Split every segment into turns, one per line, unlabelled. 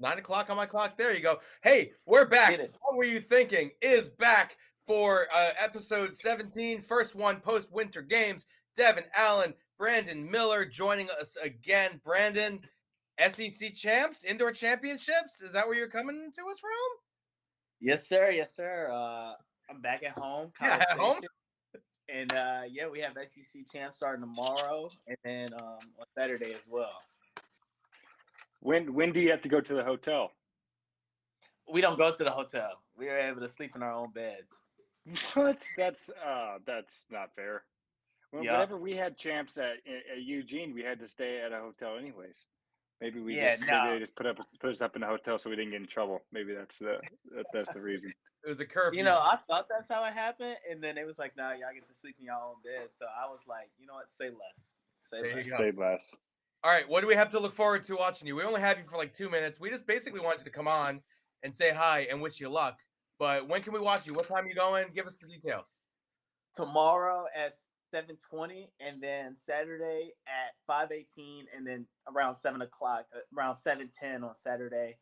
9 o'clock on my clock. There you go. Hey, we're back.
Get it.
What were you thinking? Is back for episode 17, first one post Winter Games. Devon Allen, Brandon Miller joining us again. Brandon, SEC champs, indoor championships. Is that where you're coming to us from?
Yes, sir. Yes, sir. I'm back at home,
Yeah,
College
at home.
Station, and we have SEC champs starting tomorrow, and then on Saturday as well.
When do you have to go to the hotel?
We don't go to the hotel. We are able to sleep in our own beds.
What? That's not fair.
Yeah.
Whenever we had champs at Eugene, we had to stay at a hotel anyways. Maybe maybe they just put us up in a hotel so we didn't get in trouble. Maybe that's the reason.
It was a curfew.
I thought that's how it happened, and then it was like, "Nah, y'all get to sleep in your own bed." So I was like, "You know what? Say less.
Stay less."
All right, what do we have to look forward to watching you? We only have you for like 2 minutes. We just basically want you to come on and say hi and wish you luck. But when can we watch you? What time are you going? Give us the details.
Tomorrow at 7:20, and then Saturday at 5:18, and then around 7 o'clock, around 7:10 on Saturday.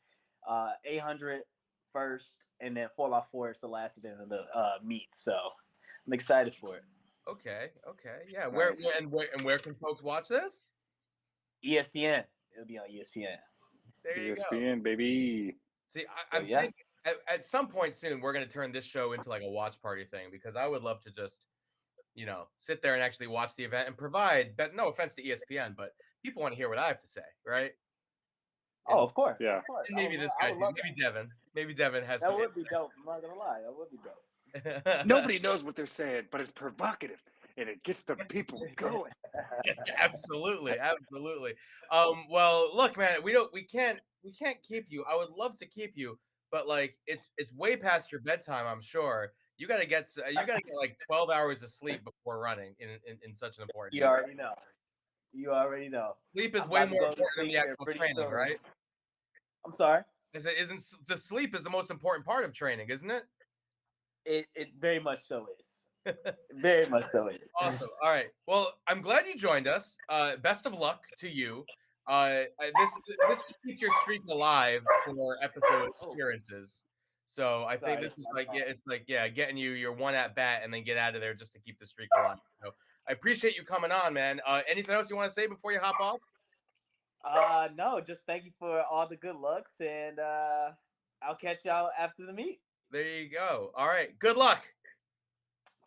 800 first, and then 4x4 is the last event of the meet. So I'm excited for it.
Okay, yeah.
Nice.
Where can folks watch this?
ESPN. It'll be on ESPN.
There you
ESPN,
go,
baby.
See, I'm thinking at some point soon we're going to turn this show into like a watch party thing because I would love to just sit there and actually watch the event and provide. But no offense to ESPN, but people want to hear what I have to say, right?
Oh, of course.
Yeah.
Of course.
And maybe this guy too. Maybe Devon. Maybe Devon has.
That would be dope. I'm not gonna lie. That would be dope.
Nobody knows what they're saying, but it's provocative and it gets the people going.
Absolutely. Well, look, man, we can't keep you. I would love to keep you, but like it's way past your bedtime, I'm sure. You gotta get like 12 hours of sleep before running in such an important
You already know. You already know.
Sleep is way more important than the actual training, right?
I'm sorry.
Isn't the sleep is the most important part of training, isn't it?
It very much so is. Very much so is.
Awesome. All right. Well, I'm glad you joined us. Best of luck to you. This keeps your streak alive for episode appearances. So I think this is getting you your one at bat and then get out of there just to keep the streak alive. So I appreciate you coming on, man. Anything else you want to say before you hop off?
No, just thank you for all the good looks, and I'll catch y'all after the meet.
There you go. All right. Good luck.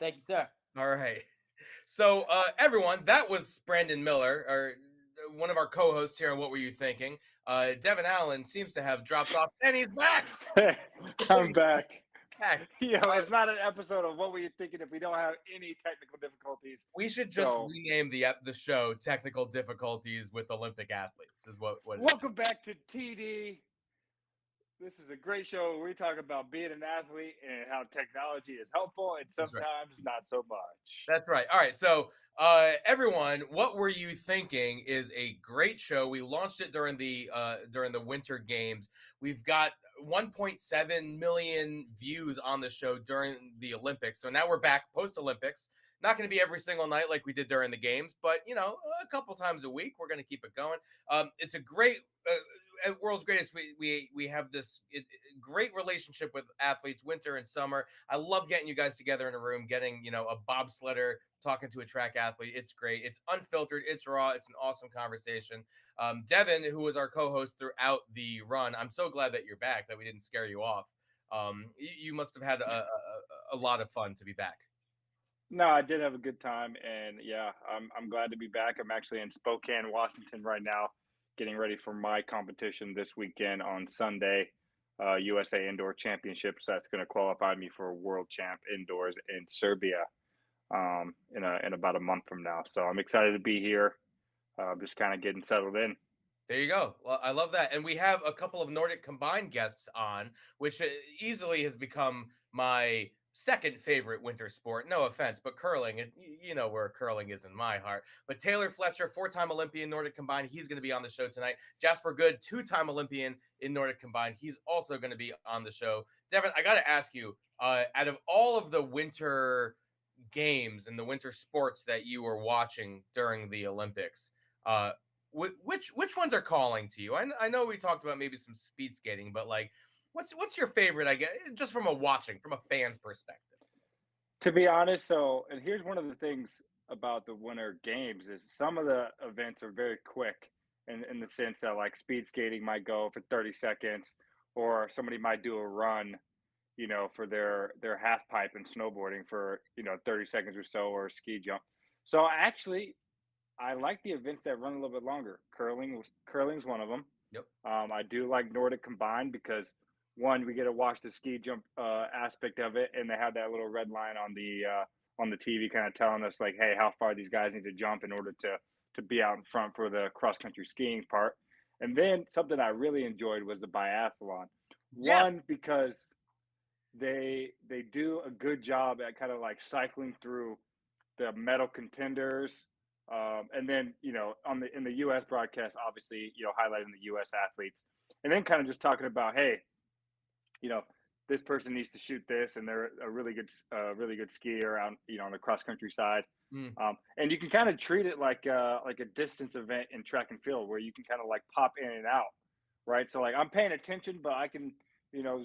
Thank you, sir.
All right. So, everyone, that was Brandon Miller, or one of our co-hosts here on What Were You Thinking? Devon Allen seems to have dropped off, and he's back!
I'm back.
Yeah,
it's not an episode of What Were You Thinking if we don't have any technical difficulties.
We should just rename the show Technical Difficulties with Olympic Athletes is what
Welcome back to TD. This is a great show where we talk about being an athlete and how technology is helpful and sometimes not so much.
That's right. All right. So, everyone, What Were You Thinking is a great show. We launched it during the Winter Games. We've got 1.7 million views on the show during the Olympics. So now we're back post-Olympics. Not going to be every single night like we did during the games, but a couple times a week. We're going to keep it going. It's a great at World's Greatest. We have this great relationship with athletes, winter and summer. I love getting you guys together in a room, getting a bobsledder talking to a track athlete. It's great. It's unfiltered. It's raw. It's an awesome conversation. Devon, who was our co-host throughout the run, I'm so glad that you're back. That we didn't scare you off. You must have had a lot of fun to be back.
No, I did have a good time, and yeah, I'm glad to be back. I'm actually in Spokane, Washington right now, getting ready for my competition this weekend on Sunday, USA Indoor Championships. That's going to qualify me for a World Champ Indoors in Serbia in about a month from now. So I'm excited to be here, just kind of getting settled in.
There you go. Well, I love that. And we have a couple of Nordic Combined guests on, which easily has become my second favorite winter sport. No offense, but curling, you know where curling is in my heart. But Taylor Fletcher, 4-time Olympian Nordic Combined, he's going to be on the show tonight. Jasper Good, 2-time Olympian in Nordic Combined, he's also going to be on the show. Devon, I got to ask you, out of all of the winter games and the winter sports that you were watching during the Olympics, which ones are calling to you? I know we talked about maybe some speed skating, but like, what's your favorite? I guess just from a fan's perspective.
To be honest, and here's one of the things about the Winter Games is some of the events are very quick in the sense that like speed skating might go for 30 seconds, or somebody might do a run, for their half pipe and snowboarding for 30 seconds or so, or a ski jump. So actually, I like the events that run a little bit longer. Curling's one of them.
Yep.
I do like Nordic Combined because one, we get to watch the ski jump aspect of it, and they have that little red line on the TV, kind of telling us like, hey, how far these guys need to jump in order to be out in front for the cross country skiing part. And then something I really enjoyed was the biathlon. One,
Yes.
because they do a good job at kind of like cycling through the medal contenders, and then in the U.S. broadcast, obviously highlighting the U.S. athletes, and then kind of just talking about, hey, you know this person needs to shoot this, and they're a really good skier on on the cross country side.
Mm,
And you can kind of treat it like a distance event in track and field, where you can kind of like pop in and out, right? So like I'm paying attention, but I can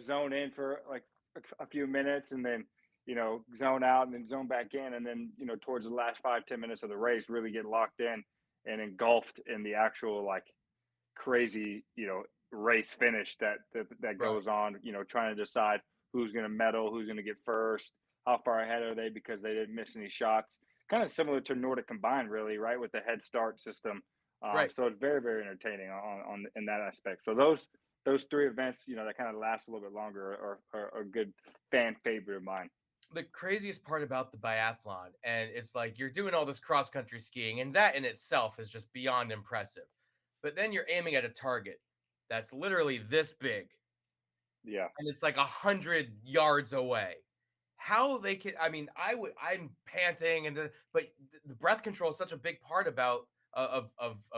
zone in for like a few minutes, and then zone out, and then zone back in, and then towards the last 5-10 minutes of the race, really get locked in and engulfed in the actual like crazy race finish that
right.
goes on, trying to decide who's going to medal, who's going to get first, how far ahead are they because they didn't miss any shots. Kind of similar to Nordic Combined, really, right, with the head start system.
Right.
So it's very, very entertaining on in that aspect. So those three events, that kind of last a little bit longer, are a good fan favorite of mine.
The craziest part about the biathlon, and it's like you're doing all this cross country skiing, and that in itself is just beyond impressive. But then you're aiming at a target that's literally this big,
Yeah.
and it's like 100 yards away. How they can? I mean, I'm panting, but the breath control is such a big part about of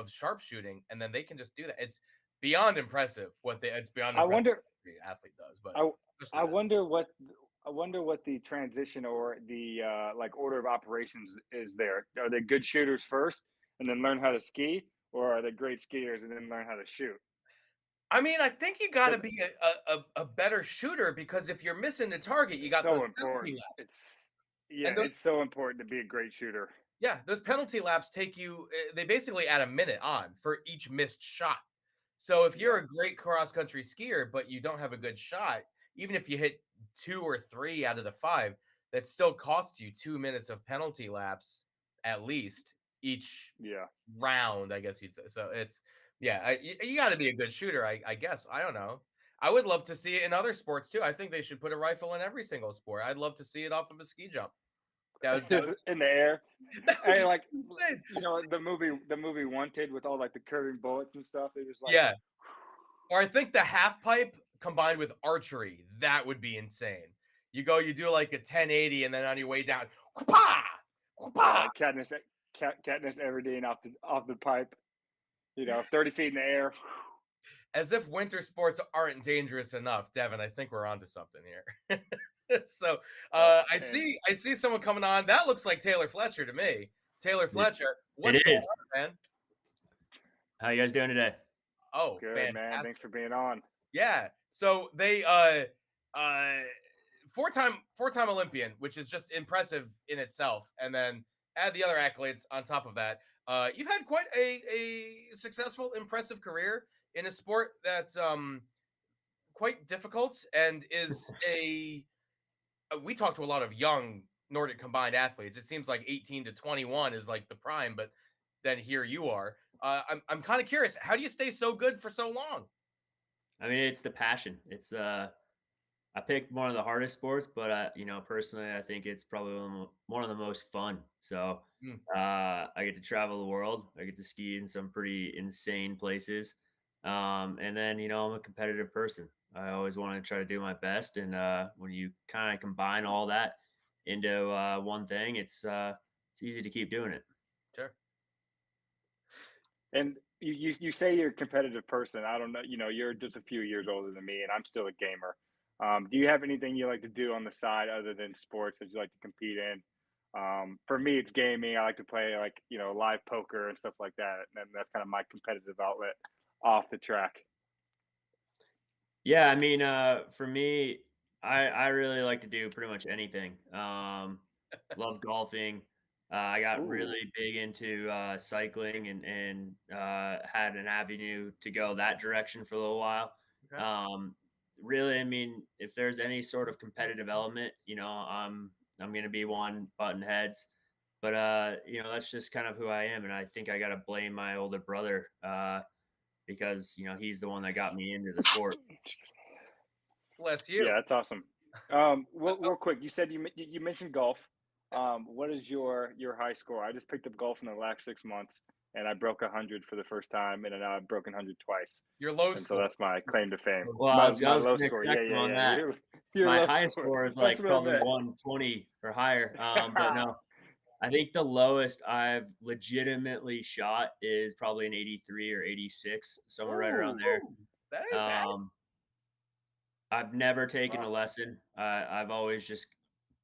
sharpshooting, and then they can just do that. It's beyond impressive what they. It's beyond
I
impressive
wonder.
what the athlete does, but
I
especially
I
that.
wonder what the transition or the like order of operations is there. Are they good shooters first and then learn how to ski, or are they great skiers and then learn how to shoot?
I mean, I think you got to
Because
be a better shooter because if you're missing the target, you
it's
got those
so
penalty
important.
laps,
Yeah,
and those
it's so important to be a great shooter.
yeah, those penalty laps take you. They basically add a minute on for each missed shot. So if you're
Yeah,
a great cross country skier, but you don't have a good shot, even if you hit 2 or 3 out of the 5, that still costs you 2 minutes of penalty laps at least each
yeah.
round, I guess you'd say. So it's yeah, you got to be a good shooter, I guess. I don't know. I would love to see it in other sports too. I think they should put a rifle in every single sport. I'd love to see it off of a ski jump. That
Just
would
in the air.
that would
Hey,
just
like
be insane.
the movie Wanted with all like the curving bullets and stuff. It was like,
Yeah. Or I think the half pipe combined with archery, that would be insane. You do like a 1080 and then on your way down, whoopah,
yeah,
whoopah,
like Katniss Everdeen off the pipe. 30 feet in the air.
as if winter sports aren't dangerous enough. Devon, I think we're onto something here. So
Oh, and
I see someone coming on. That looks like Taylor Fletcher to me. Taylor
It,
Fletcher,
it
what's going
is.
on, man?
How you guys doing today?
Oh,
good, man. Thanks
fantastic.
for being on.
Yeah. So they uh four-time Olympian, which is just impressive in itself. And then add the other accolades on top of that. You've had quite a successful, impressive career in a sport that's quite difficult and is a we talk to a lot of young Nordic combined athletes. It seems like 18 to 21 is like the prime, but then here you are. I'm kind of curious. How do you stay so good for so long?
I mean, it's the passion. I picked one of the hardest sports, but personally, I think it's probably one of the most fun. So,
Mm,
I get to travel the world. I get to ski in some pretty insane places. And then, I'm a competitive person. I always want to try to do my best. And when you kind of combine all that into one thing, it's easy to keep doing it.
sure.
And you say you're a competitive person. I don't know. You're just a few years older than me, and I'm still a gamer. Do you have anything you like to do on the side other than sports that you like to compete in? For me, it's gaming. I like to play like live poker and stuff like that, and that's kind of my competitive outlet off the track.
Yeah, I mean, for me, I really like to do pretty much anything. Love golfing. I got
Ooh,
really big into cycling and had an avenue to go that direction for a little while.
Okay.
Really, I mean, if there's any sort of competitive element, I'm gonna be one button heads. But that's just kind of who I am, and I think I gotta blame my older brother because he's the one that got me into the sport.
Bless
yeah,
you.
that's awesome. Real quick, you said you mentioned golf. What is your high score? I just picked up golf in the last 6 months, and I broke 100 for the first time, and then I've broken 100 twice,
Your low
and so
score.
that's my claim to fame.
Well, I
My
was I
my
was
low
gonna
score. Yeah,
correct him
yeah,
on
yeah.
that.
Your
My
low
highest
score.
score is
That's
like
what I
probably
meant.
120 or higher. But no, I think the lowest I've legitimately shot is probably an 83 or 86, somewhere right around
Ooh,
there.
That ain't bad.
Um, I've never taken a
wow.
lesson. I've always just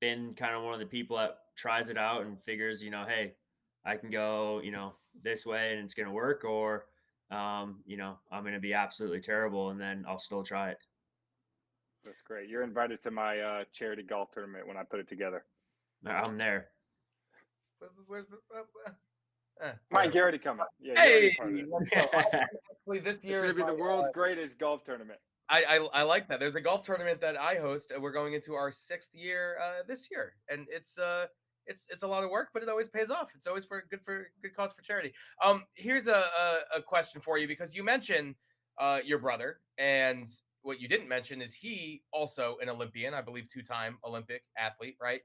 been kind of one of the people that tries it out and figures, hey, I can go, this way and it's gonna work, or I'm gonna be absolutely terrible and then I'll still try it.
That's great. You're invited to my charity golf tournament when I put it together.
I'm there.
Mike,
Whatever.
you're already coming. Yeah, you're already
Hey,
a part of it.
let's go. Actually, this
It's
year
going
is
to be
my.
the world's greatest golf tournament.
I like that. There's a golf tournament that I host, and we're going into our 6th year this year, and it's a lot of work, but it always pays off. It's always for good cause for charity. Here's a question for you because you mentioned your brother, and what you didn't mention is he also an Olympian, I believe 2-time Olympic athlete, right?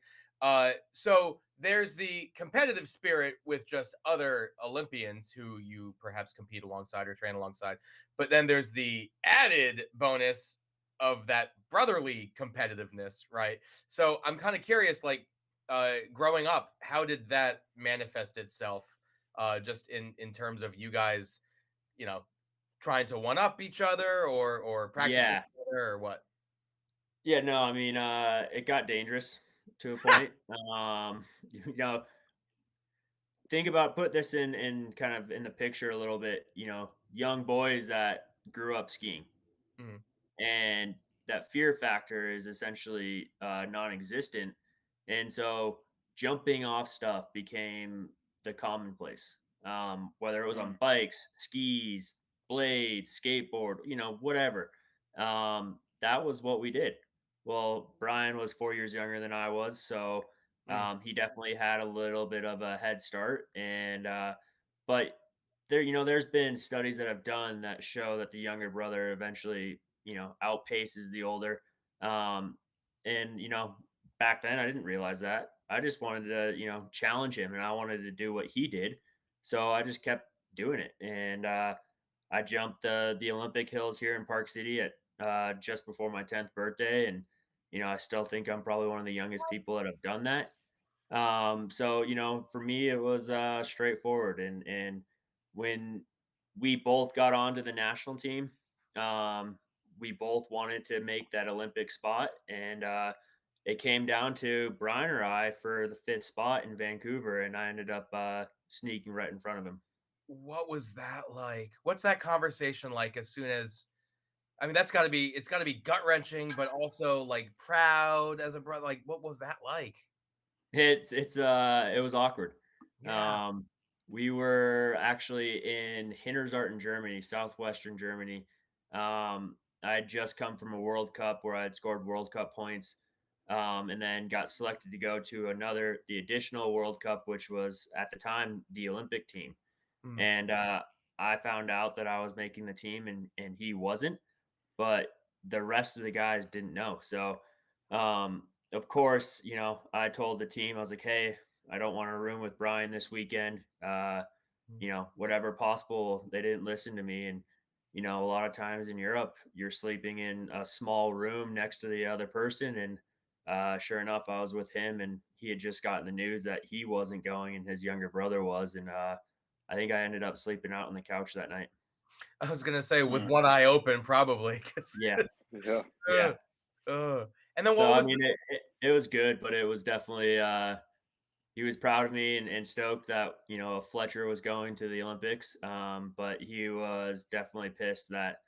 So there's the competitive spirit with just other Olympians who you perhaps compete alongside or train alongside. But then there's the added bonus of that brotherly competitiveness, right? So I'm kind of curious, like growing up, how did that manifest itself? Just in terms of you guys, you know, trying to one up each other or practicing
Yeah.
together or what?
Yeah, no, I mean, it got dangerous to a point. You know, think about put this in kind of in the picture a little bit, young boys that grew up skiing.
Mhm.
And that fear factor is essentially non-existent, and so jumping off stuff became the commonplace, whether it was on
Mm,
bikes, skis, blades, skateboard, whatever. That was what we did. Well, Brian was 4 years younger than I was, so
Mm.
he definitely had a little bit of a head start. And uh, but there's been studies that have done that show that the younger brother eventually, outpaces the older. Um, and back then I didn't realize that. I just wanted to, challenge him, and I wanted to do what he did. So I just kept doing it, and I jumped the Olympic hills here in Park City at just before my 10th birthday, and I still think I'm probably one of the youngest people that have done that. So for me, it was straightforward, and when we both got onto the national team, um, we both wanted to make that Olympic spot, and it came down to Brian or I for the 5th spot in Vancouver, and I ended up sneaking right in front of him.
What was that like? What's that conversation like as soon as I mean, it's gotta be gut wrenching, but also like proud as a brother. Like, what was that like?
It was awkward.
Yeah.
Um, we were actually in Hinterzarten, Germany, southwestern Germany. I had just come from a World Cup where I had scored World Cup points, and then got selected to go to the additional World Cup, which was at the time the Olympic team.
Mm.
And I found out that I was making the team, and he wasn't, but the rest of the guys didn't know. So, of course, I told the team, I was like, hey, I don't want to room with Brian this weekend.
Mm.
Whatever possible. They didn't listen to me. And, a lot of times in Europe, you're sleeping in a small room next to the other person. And sure enough, I was with him, and he had just gotten the news that he wasn't going and his younger brother was. And I think I ended up sleeping out on the couch that night.
I was gonna say with
mm,
one eye open, probably. 'Cause,
Yeah.
yeah.
Yeah.
uh, and then
So
what
I
was
mean, it was good, but it was definitely he was proud of me and stoked that, Fletcher was going to the Olympics. But he was definitely pissed that,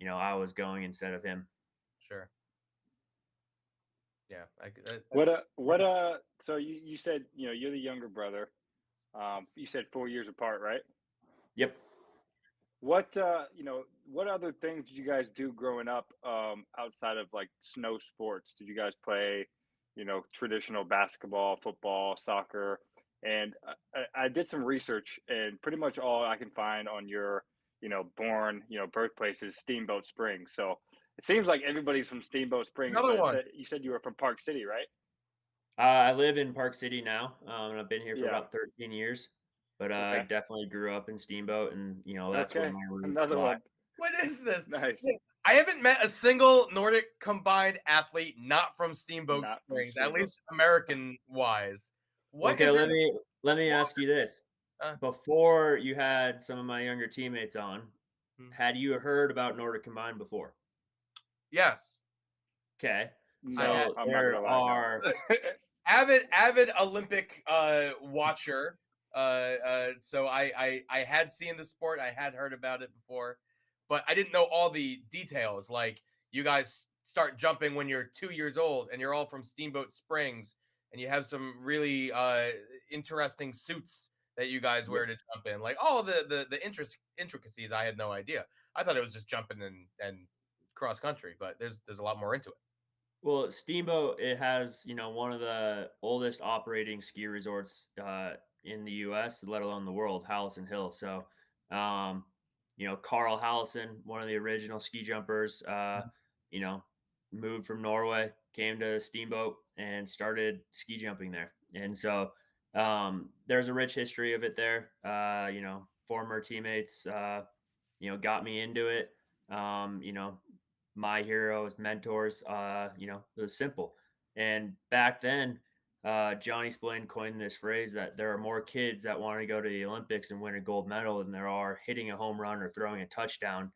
I was going instead of him.
Sure. Yeah.
So you said, you're the younger brother. You said 4 years apart, right?
Yep.
What what other things did you guys do growing up outside of like snow sports? Did you guys play, traditional basketball, football, soccer? And I did some research, and pretty much all I can find on your, birthplace is Steamboat Springs. So it seems like everybody's from Steamboat Springs,
Another
but
one.
you said you were from Park City, right?
I live in Park City now, and I've been here for
Yeah.
about 13 years. But I
Okay.
definitely grew up in Steamboat, and that's where
Okay.
my roots
Another
lie.
one.
What is this?
Nice.
I haven't met a single Nordic Combined athlete not from Steamboat
Not from
Springs, at
Steamboat.
least American wise. What
Okay,
is
let
it?
me ask you this:
Uh,
before you had some of my younger teammates on,
Hmm.
had you heard about Nordic Combined before?
Yes.
Okay,
No,
had-
so
I'm not
there
gonna lie.
are.
No.
Avid Olympic watcher. So I had seen the sport, I had heard about it before, but I didn't know all the details. Like, you guys start jumping when you're 2 years old, and you're all from Steamboat Springs, and you have some really interesting suits that you guys wear to jump in. Like, all the intricacies, I had no idea. I thought it was just jumping and cross country, but there's a lot more into it.
Well, Steamboat, it has, one of the oldest operating ski resorts in the US, let alone the world, Hallison Hill. So, um, Carl Hallison, one of the original ski jumpers, you know, moved from Norway, came to Steamboat and started ski jumping there. And so, there's a rich history of it there. Former teammates, got me into it. My heroes, mentors, it was simple. And back then, Johnny Splain coined this phrase that there are more kids that want to go to the Olympics and win a gold medal than there are hitting a home run or throwing a touchdown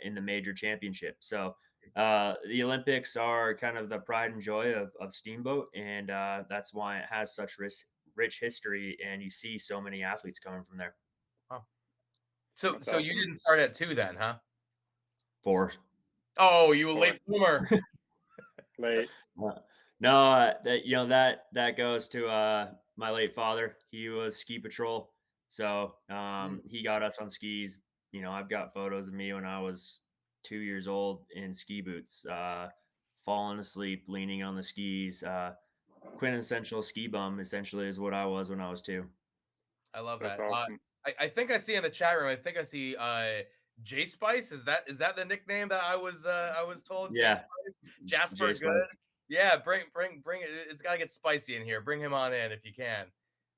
in the major championship. So the Olympics are kind of the pride and joy of Steamboat, and that's why it has such rich history, and you see so many athletes coming from there.
Huh. So
That's
so you
awesome.
didn't start at 2 then, huh?
For
Oh, you a
Four.
late bloomer.
Late.
No, that goes to my late father. He was ski patrol, so he got us on skis. I've got photos of me when I was 2 years old in ski boots, falling asleep, leaning on the skis. Quintessential ski bum, essentially, is what I was when I was 2.
I love
That's
that.
awesome.
I think I see in the chat room. I think I see J Spice. Is that the nickname that I was told? J
Yeah,
Spice, Jasper
J
Good.
Spice.
Yeah, bring it. It's got to get spicy in here. Bring him on in if you can.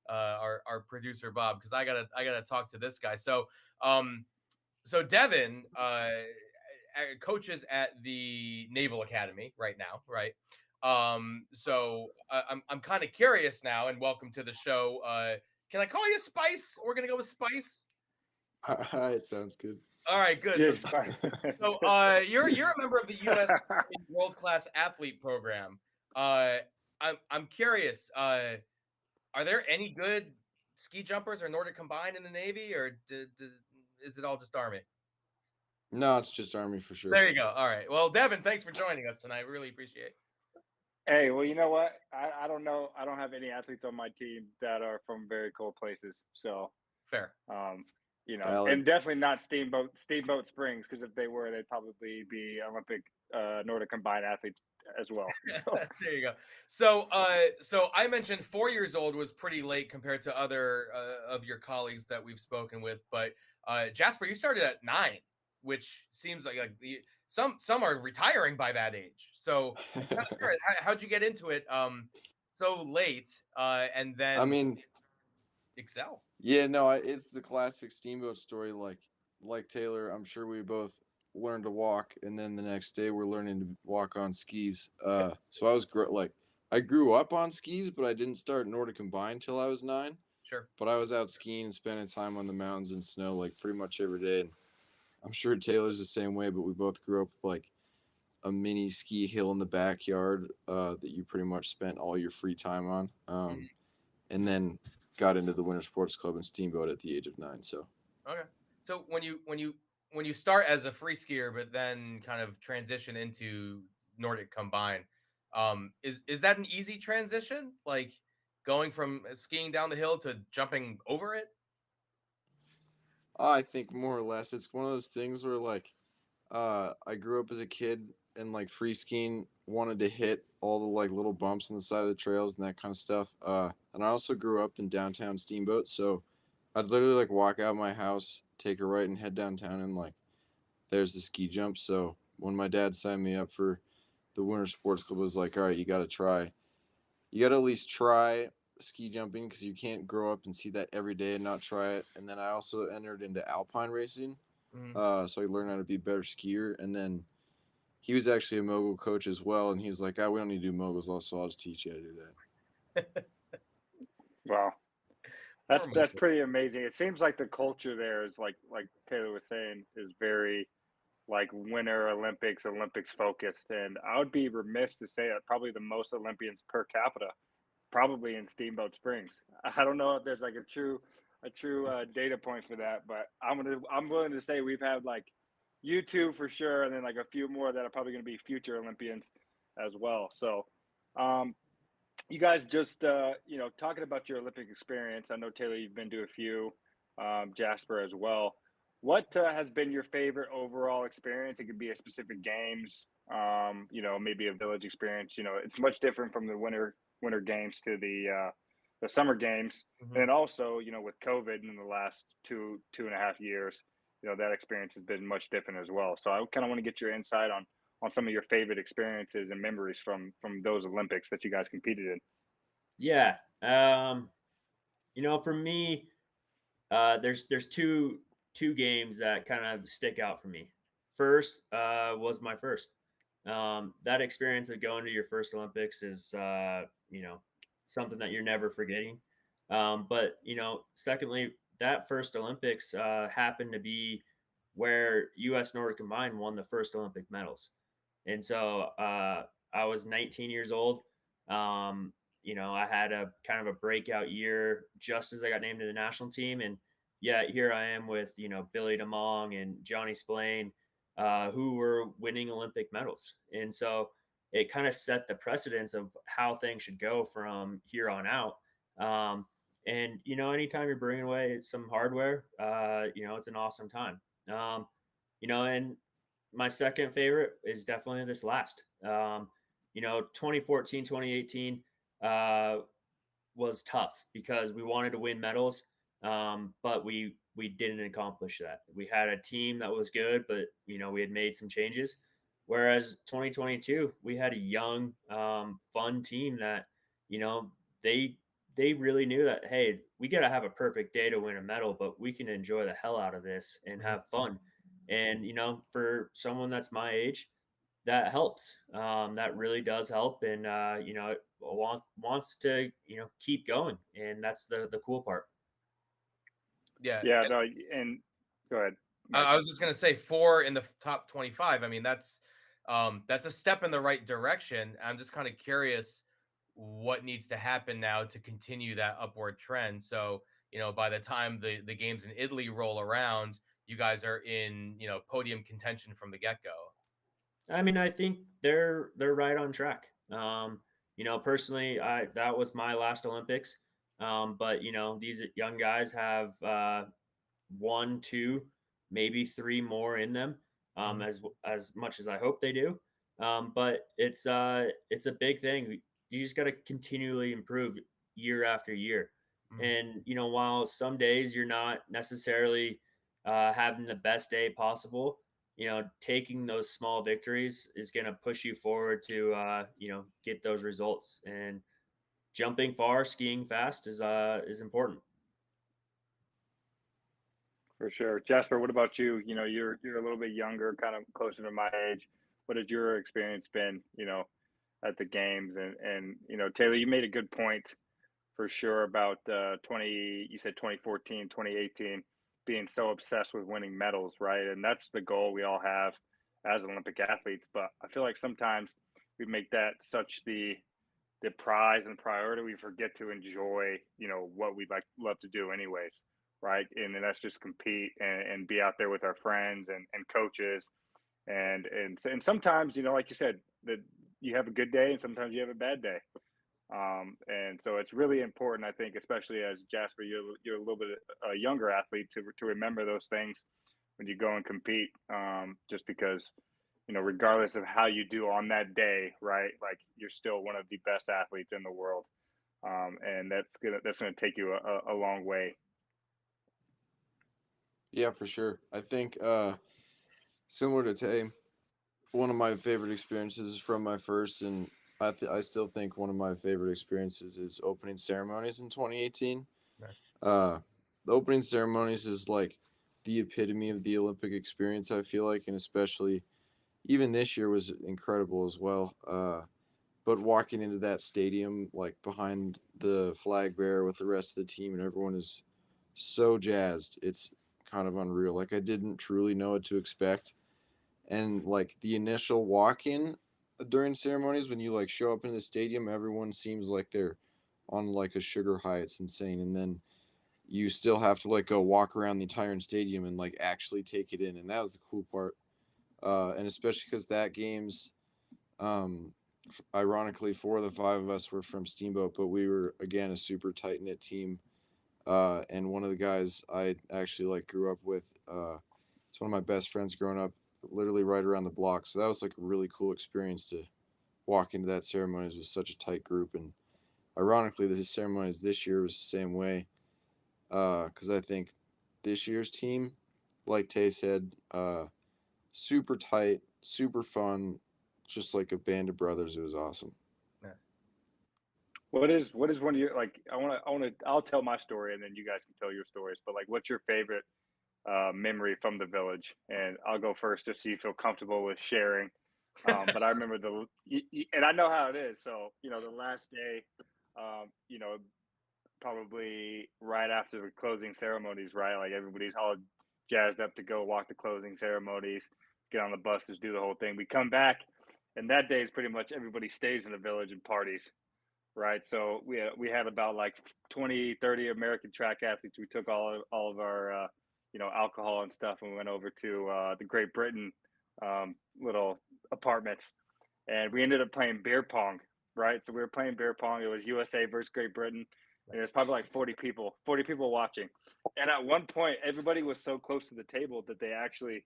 Our producer Bob, because I gotta talk to this guy. So Devon coaches at the Naval Academy right now, right? So I'm kind of curious now, and welcome to the show. Can I call you Spice? We're gonna go with Spice.
All right, sounds good.
All right, good.
Yes.
So you're a member of the U.S. World Class Athlete Program. I'm curious. Are there any good ski jumpers or Nordic Combined in the Navy, or is it all just Army?
No, it's just Army for sure.
There you go. All right. Well, Devon, thanks for joining us tonight. We really appreciate it.
Hey, well, you know what? I don't know. I don't have any athletes on my team that are from very cold places. So,
Fair.
Valid.
and definitely not Steamboat Springs, because if they were, they'd probably be Olympic Nordic Combined athletes as well. So,
There you go. So I mentioned 4 years old was pretty late compared to other of your colleagues that we've spoken with. But Jasper, you started at 9, which seems like some are retiring by that age. So how'd you get into it so late and then
I mean,
excel?
yeah, no, it's the classic Steamboat story. Like Taylor, I'm sure we both learned to walk, and then the next day we're learning to walk on skis. So I was I grew up on skis, but I didn't start Nordic Combined till I was 9.
Sure.
But I was out skiing and spending time on the mountains and snow like pretty much every day. And I'm sure Taylor's the same way, but we both grew up with like a mini ski hill in the backyard that you pretty much spent all your free time on. and then got into the Winter Sports Club and Steamboat at the age of 9. So
Okay. So when you start as a free skier, but then kind of transition into Nordic Combined, is that an easy transition? Like going from skiing down the hill to jumping over it?
I think more or less it's one of those things where like I grew up as a kid and like free skiing wanted to hit all the like little bumps on the side of the trails and that kind of stuff. And I also grew up in downtown Steamboat, so I'd literally like walk out of my house, take a right, and head downtown, and like there's the ski jump. So when my dad signed me up for the Winter Sports Club, it was like, all right, you got to try. You got to at least try ski jumping because you can't grow up and see that every day and not try it. And then I also entered into alpine racing,
Mhm.
so I learned how to be a better skier. And then he was actually a mogul coach as well, and he's like, we don't need to do moguls, also I'll just teach you how to do that.
Wow.
Poor
That's
Michael.
pretty amazing. It seems like the culture there is like Taylor was saying is very like Winter Olympics focused, and I would be remiss to say that probably the most Olympians per capita probably in Steamboat Springs. I don't know if there's like a true data point for that, but I'm willing to say we've had like you two for sure, and then like a few more that are probably going to be future Olympians as well. So, um, you guys just talking about your Olympic experience. I know Taylor, you've been to a few, Jasper as well. What has been your favorite overall experience? It could be a specific games, maybe a village experience. You know, it's much different from the winter games to the summer games,
Mhm.
and also with COVID in the last two and a half years, that experience has been much different as well. So I kind of want to get your insight on some of your favorite experiences and memories from those Olympics that you guys competed in.
Yeah. For me, there's two games that kind of stick out for me. First was my first. That experience of going to your first Olympics is something that you're never forgetting. But secondly, that first Olympics happened to be where U.S. Nordic Combined won the first Olympic medals, and so I was 19 years old. I had a kind of a breakout year just as I got named to the national team, and yeah, here I am with Billy DeMong and Johnny Splain, who were winning Olympic medals, and so it kind of set the precedence of how things should go from here on out. Um, and anytime you're bringing away some hardware, it's an awesome time. And my second favorite is definitely this last. 2014, 2018 uh, was tough because we wanted to win medals, but we didn't accomplish that. We had a team that was good, but we had made some changes. Whereas 2022, we had a young, fun team that you know they they really knew that, hey, we got to have a perfect day to win a medal, but we can enjoy the hell out of this and
Mhm.
have fun. And for someone that's my age, that helps. That really does help, and it wants to keep going, and that's the cool part.
Yeah.
Yeah, no, and go ahead, Mike.
I was just gonna say 4 in the top 25. I mean, that's a step in the right direction. I'm just kind of curious what needs to happen now to continue that upward trend. So, by the time the games in Italy roll around, you guys are in, podium contention from the get-go.
I mean, I think they're right on track. Personally, I that was my last Olympics. But these young guys have one, two, maybe three more in them.
Mhm.
As much as I hope they do. But it's a big thing. You just got to continually improve year after year.
Mhm.
And while some days you're not necessarily having the best day possible, taking those small victories is going to push you forward to get those results. And jumping far, skiing fast is important.
For sure. Jasper, what about you? You're a little bit younger, kind of closer to my age. What has your experience been, at the games? And Taylor, you made a good point for sure about 20, you said 2014, 2018, being so obsessed with winning medals, right? And that's the goal we all have as Olympic athletes. But I feel like sometimes we make that such the prize and priority, we forget to enjoy, what we love to do anyways, right? And then that's just compete and be out there with our friends and coaches. And sometimes, like you said, that you have a good day and sometimes you have a bad day. And so it's really important, I think, especially as Jasper, you're a little bit a younger athlete, to remember those things when you go and compete. Just because, regardless of how you do on that day, right? Like, you're still one of the best athletes in the world, and that's gonna take you a long way.
Yeah, for sure. I think similar to Tay, one of my favorite experiences is from my first, and I still think one of my favorite experiences is opening ceremonies in 2018.
Nice.
The opening ceremonies is like the epitome of the Olympic experience, I feel like, and especially even this year was incredible as well. But walking into that stadium, like behind the flag bearer with the rest of the team, and everyone is so jazzed, it's kind of unreal. Like, I didn't truly know what to expect, and like the initial walk-in during ceremonies, when you like show up in the stadium, everyone seems like they're on like a sugar high. It's insane. And then you still have to like go walk around the entire stadium and like actually take it in, and that was the cool part. And especially because that game's ironically, 4 of the 5 of us were from Steamboat, but we were again a super tight knit team. And one of the guys I actually like grew up with, it's one of my best friends growing up, literally right around the block. So that was like a really cool experience to walk into that ceremonies with such a tight group. And ironically, the ceremonies this year was the same way, because I think this year's team, like Tay said, super tight, super fun, just like a band of brothers. It was awesome.
Nice.
What is one of your, like, I'll tell my story and then you guys can tell your stories. But like, what's your favorite memory from the village? And I'll go first just so you feel comfortable with sharing. But I remember and I know how it is. So, the last day, probably right after the closing ceremonies, right? Like, everybody's all jazzed up to go walk the closing ceremonies, get on the buses, do the whole thing. We come back, and that day is pretty much everybody stays in the village and parties, right? So we had about like 20, 30 American track athletes. We took all of our alcohol and stuff, and we went over to the Great Britain little apartments, and we ended up playing beer pong, right? So we were playing beer pong. It was USA versus Great Britain. And there's probably like 40 people watching. And at one point, everybody was so close to the table that they actually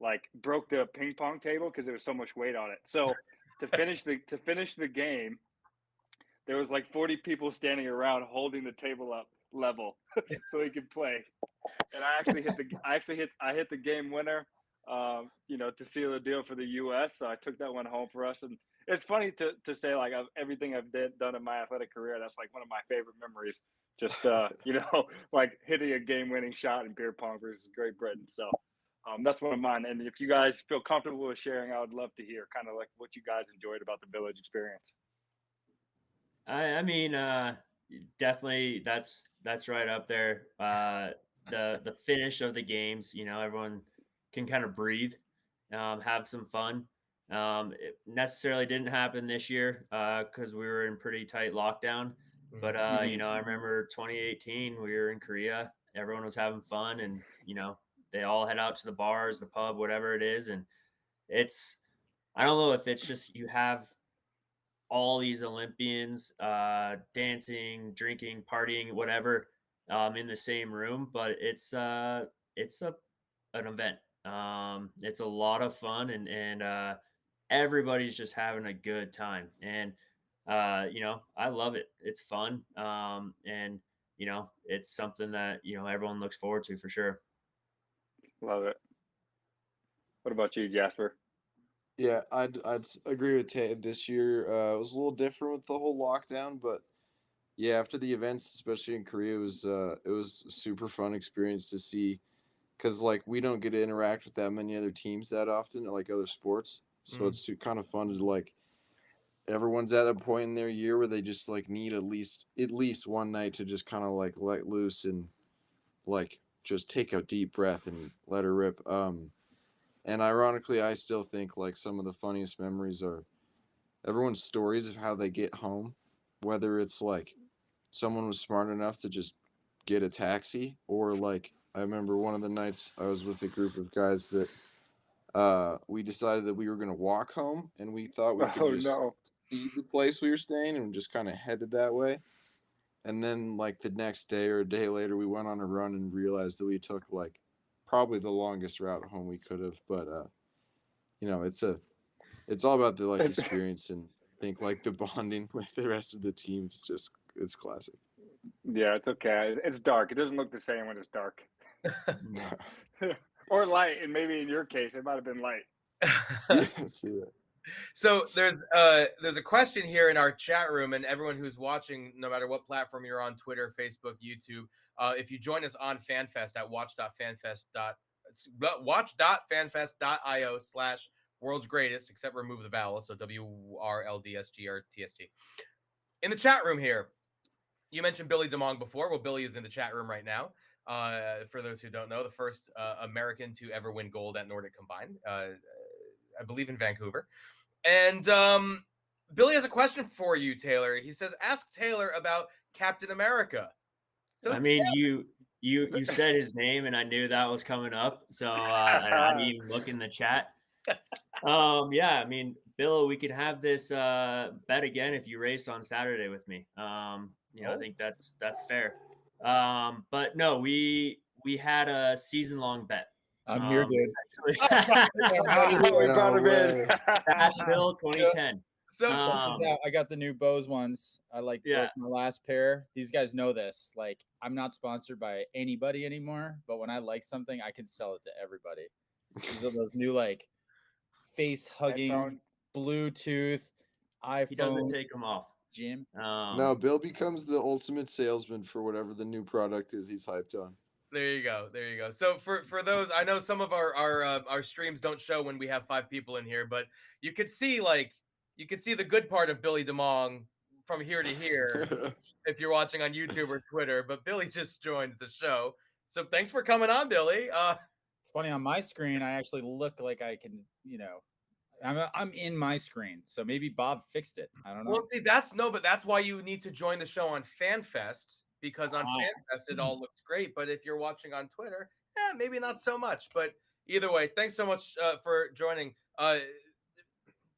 like broke the ping pong table because there was so much weight on it. So to finish the game, there was like 40 people standing around holding the table up level so they could play. And I hit the game winner, to seal the deal for the U.S. So I took that one home for us. And it's funny to say, like, of everything I've done in my athletic career, that's like one of my favorite memories. Just like hitting a game-winning shot in beer pong versus Great Britain. So that's one of mine. And if you guys feel comfortable with sharing, I would love to hear kind of like what you guys enjoyed about the village experience.
I mean, definitely that's right up there. The finish of the games, everyone can kind of breathe, have some fun. It necessarily didn't happen this year because we were in pretty tight lockdown. But I remember 2018, we were in Korea. Everyone was having fun, and they all head out to the bars, the pub, whatever it is, and it's I don't know if it's just you have all these Olympians dancing, drinking, partying, whatever, in the same room, but it's an event. It's a lot of fun, and everybody's just having a good time, and I love it. It's fun, and it's something that everyone looks forward to for sure.
Love it. What about you, Jasper?
Yeah, I'd agree with Tay. This year it was a little different with the whole lockdown, but yeah, after the events, especially in Korea, it was a super fun experience to see, because like we don't get to interact with that many other teams that often, like other sports. So
Mhm.
it's kind of fun to like everyone's at a point in their year where they just like need at least one night to just kind of like let loose and like just take a deep breath and let her rip. And ironically, I still think like some of the funniest memories are everyone's stories of how they get home, whether it's like someone was smart enough to just get a taxi, or like I remember one of the nights I was with a group of guys that we decided that we were going to walk home, and we thought we could just see the place we were staying and just kind of headed that way. And then like the next day or a day later, we went on a run and realized that we took like probably the longest route home we could have. But you know, it's all about the like experience, and I think like the bonding with the rest of the team is just, it's classic.
Yeah, it's okay. It's dark. It doesn't look the same when it's dark. Or light, and maybe in your case, it might have been light.
Yeah.
So there's a question here in our chat room, and everyone who's watching, no matter what platform you're on, Twitter, Facebook, YouTube, if you join us on FanFest at watch.fanfest.io/world's greatest, except remove the vowels, so WRLDSGRTST. In the chat room here, you mentioned Billy DeMong before. Well, Billy is in the chat room right now. For those who don't know, the first American to ever win gold at Nordic Combined, I believe in Vancouver. And Billy has a question for you, Taylor. He says, ask Taylor about Captain America.
So I mean, you said his name, and I knew that was coming up. So I didn't even look in the chat. Yeah, I mean, Bill, we could have this bet again if you raced on Saturday with me. You know, I think that's fair. But no, we had a season-long bet.
I'm here, dude.
We brought him in.
That's Bill 2010.
So
I got the new Bose ones. I like my last pair. These guys know this. Like, I'm not sponsored by anybody anymore, but when I like something, I can sell it to everybody. These are those new like face hugging Bluetooth iPhone.
He doesn't take them off.
Jim.
No, Bill becomes the ultimate salesman for whatever the new product is he's hyped on.
There you go. So for those, I know some of our streams don't show when we have 5 people in here, but you could see the good part of Billy DeMong from here to here if you're watching on YouTube or Twitter. But Billy just joined the show, so thanks for coming on, Billy.
It's funny, on my screen I actually look like I can, you know, I'm in my screen, so maybe Bob fixed it. I don't know.
Well, see, but that's why you need to join the show on FanFest. Because on FanFest, it all looks great. But if you're watching on Twitter, maybe not so much. But either way, thanks so much for joining.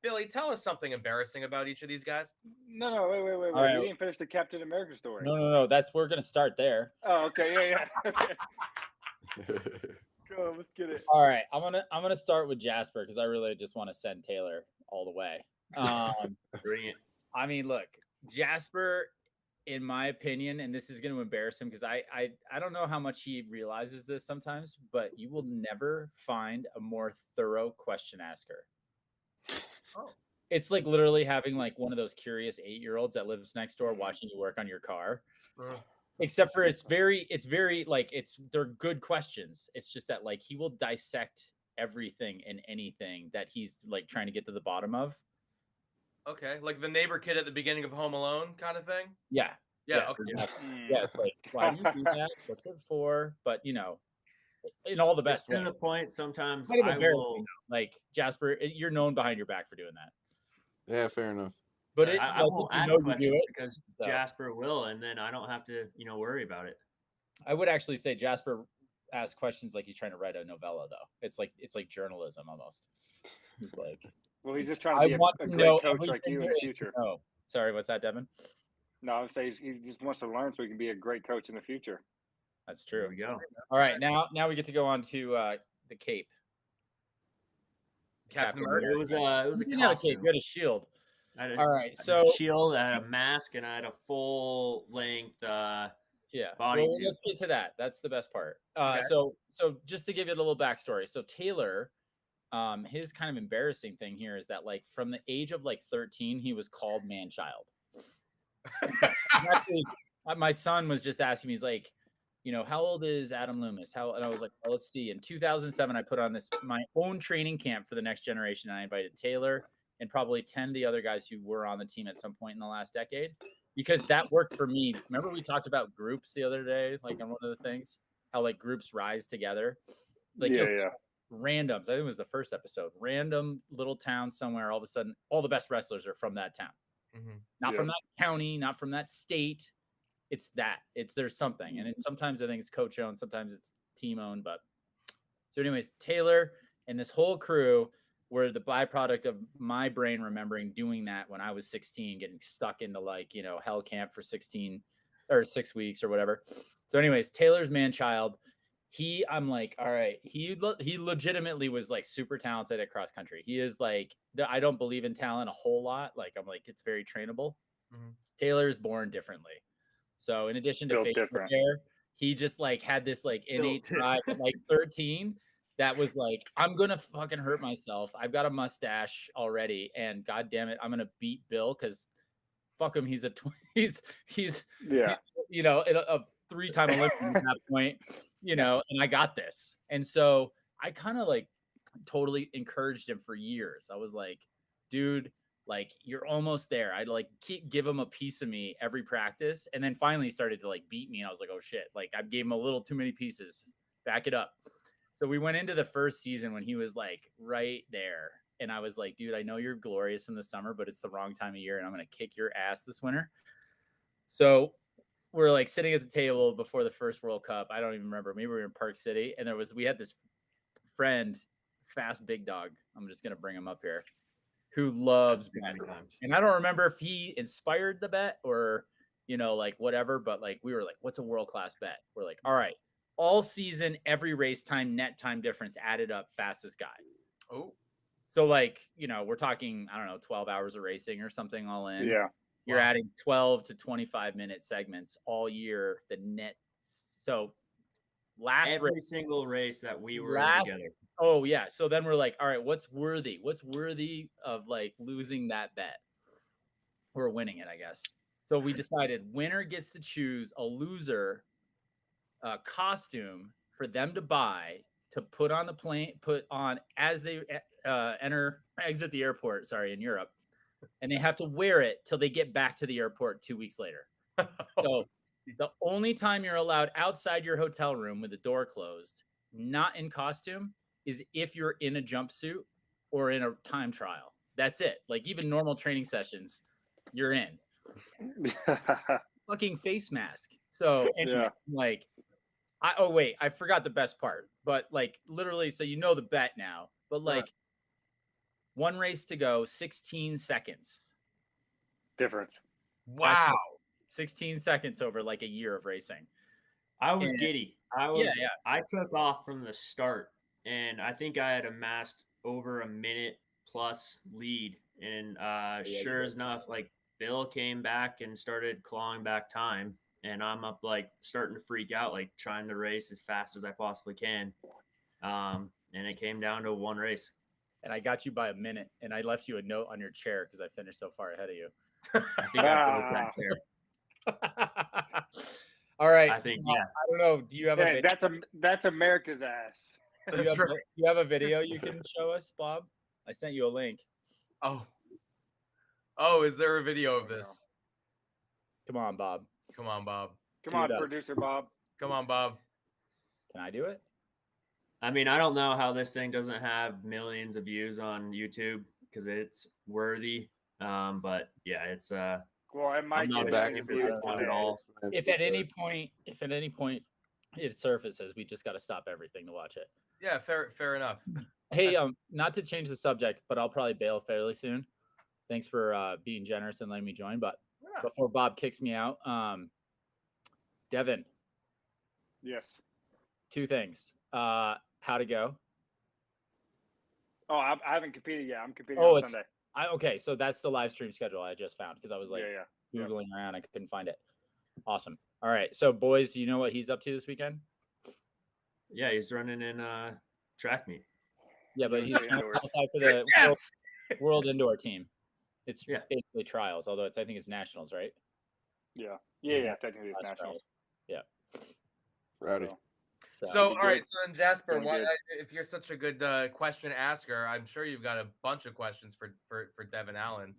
Billy, tell us something embarrassing about each of these guys.
No, wait.
Right.
You didn't finish the Captain America story.
No. We're going to start there.
Oh, okay. Yeah. Go, let's get it.
All right. I'm going to start with Jasper because I really just want to send Taylor all the way.
Bring it.
I mean, look, Jasper, in my opinion, and this is going to embarrass him because I don't know how much he realizes this sometimes, but you will never find a more thorough question asker.
Oh.
It's like literally having like one of those curious 8-year-olds that lives next door watching you work on your car. Except for it's very like they're good questions. It's just that like he will dissect everything and anything that he's like trying to get to the bottom of.
Okay, like the neighbor kid at the beginning of Home Alone kind of thing?
Yeah.
Okay.
Yeah, it's like, why do you do that? What's it for? But, you know, in all the best
to the point, sometimes
I will, like, Jasper, you're known behind your back for doing that.
Yeah, fair enough.
But
I won't ask questions because Jasper will, and then I don't have to, worry about it.
I would actually say Jasper asks questions like he's trying to write a novella, though. It's like journalism almost. He's like...
Well, he's just trying to be a great coach like you in the future.
Oh, sorry, what's that, Devon?
No, I'm saying he just wants to learn so he can be a great coach in the future.
That's true.
There we go.
All right, now we get to go on to the cape.
Captain America.
It was a costume.
Cape. You had a shield. All right, so
shield, I had a mask, and I had a full length bodysuit.
Let's get to that. That's the best part.
Okay.
So just to give you a little backstory. So Taylor, his kind of embarrassing thing here is that like from the age of like 13, he was called man-child. Actually, my son was just asking me, he's like, how old is Adam Loomis? And I was like, well, let's see. In 2007, I put on my own training camp for the next generation. And I invited Taylor and probably 10 of the other guys who were on the team at some point in the last decade, because that worked for me. Remember we talked about groups the other day, like on one of the things, how like groups rise together. Like randoms. I think it was the first episode. Random little town somewhere. All of a sudden, all the best wrestlers are from that town. Not from that county, not from that state. It's there's something. And sometimes I think it's coach owned, sometimes it's team owned. But so, anyways, Taylor and this whole crew were the byproduct of my brain remembering doing that when I was 16, getting stuck into like, hell camp for 16 or 6 weeks or whatever. So, anyways, Taylor's man child. I'm like, all right, he legitimately was like super talented at cross country. He is like, I don't believe in talent a whole lot. Like, I'm like, it's very trainable. Taylor's born differently. So in addition to facial hair, he just like had this like innate drive at like 13 that was like, I'm going to fucking hurt myself. I've got a mustache already. And God damn it, I'm going to beat Bill because fuck him. He's a 3-time Olympian at that point, and I got this. And so I kind of like totally encouraged him for years. I was like, dude, like you're almost there. I'd like give him a piece of me every practice. And then finally he started to like beat me. And I was like, oh shit, like I gave him a little too many pieces, back it up. So we went into the first season when he was like right there. And I was like, dude, I know you're glorious in the summer, but it's the wrong time of year. And I'm going to kick your ass this winter. So we're like sitting at the table before the first World Cup. I don't even remember. Maybe we were in Park City. And we had this friend, Fast Big Dog. I'm just going to bring him up here, who loves betting. And I don't remember if he inspired the bet or, like whatever, but like, we were like, what's a world-class bet? We're like, all right, all season, every race time, net time difference added up, fastest guy.
Oh,
so like, we're talking, I don't know, 12 hours of racing or something all in.
Yeah.
You're adding 12 to 25-minute segments all year, the net. So
every single race that we were together.
Oh yeah. So then we're like, all right, what's worthy of like losing that bet or winning it, I guess. So we decided winner gets to choose a loser costume for them to buy to put on the plane, put on as they exit the airport, in Europe. And they have to wear it till they get back to the airport 2 weeks later. So the only time you're allowed outside your hotel room with the door closed, not in costume, is if you're in a jumpsuit or in a time trial. That's it. Like even normal training sessions, you're in. Fucking face mask. So anyway, like, I forgot the best part. But like literally, so the bet now. But like, one race to go, 16 seconds.
Difference.
Wow.
16 seconds over like a year of racing.
I was giddy. I took off from the start, and I think I had amassed over a minute plus lead. And sure enough, like Bill came back and started clawing back time, and I'm up like starting to freak out, like trying to race as fast as I possibly can. And it came down to one race.
And I got you by a minute, and I left you a note on your chair because I finished so far ahead of you. I think I broke that chair. All right.
I think,
I don't know. Do you have a video?
That's America's ass.
Do you have a video you can show us, Bob? I sent you a link.
Oh, is there a video of this?
Come on, Bob.
Come on, Bob.
Come on, producer Bob.
Come on, Bob.
Can I do it?
I mean, I don't know how this thing doesn't have millions of views on YouTube because it's worthy. But yeah, it's
well, I might
get
back
at all.
If at any point it surfaces, we just got to stop everything to watch it.
Yeah, fair enough.
Hey, not to change the subject, but I'll probably bail fairly soon. Thanks for being generous and letting me join. But before Bob kicks me out, Devon.
Yes.
2 things. How to go?
Oh, I haven't competed yet. I'm competing on Sunday.
Okay, so that's the live stream schedule I just found because I was like Googling around. I couldn't find it. Awesome. All right. So, boys, you know what he's up to this weekend?
Yeah, he's running in track meet.
Yeah, but he's trying to qualify for the world indoor team. It's basically trials, although I think it's nationals, right?
Yeah. Technically it's nationals.
Yeah.
Rowdy.
So all right. So then, Jasper, if you're such a good question asker, I'm sure you've got a bunch of questions for Devon Allen.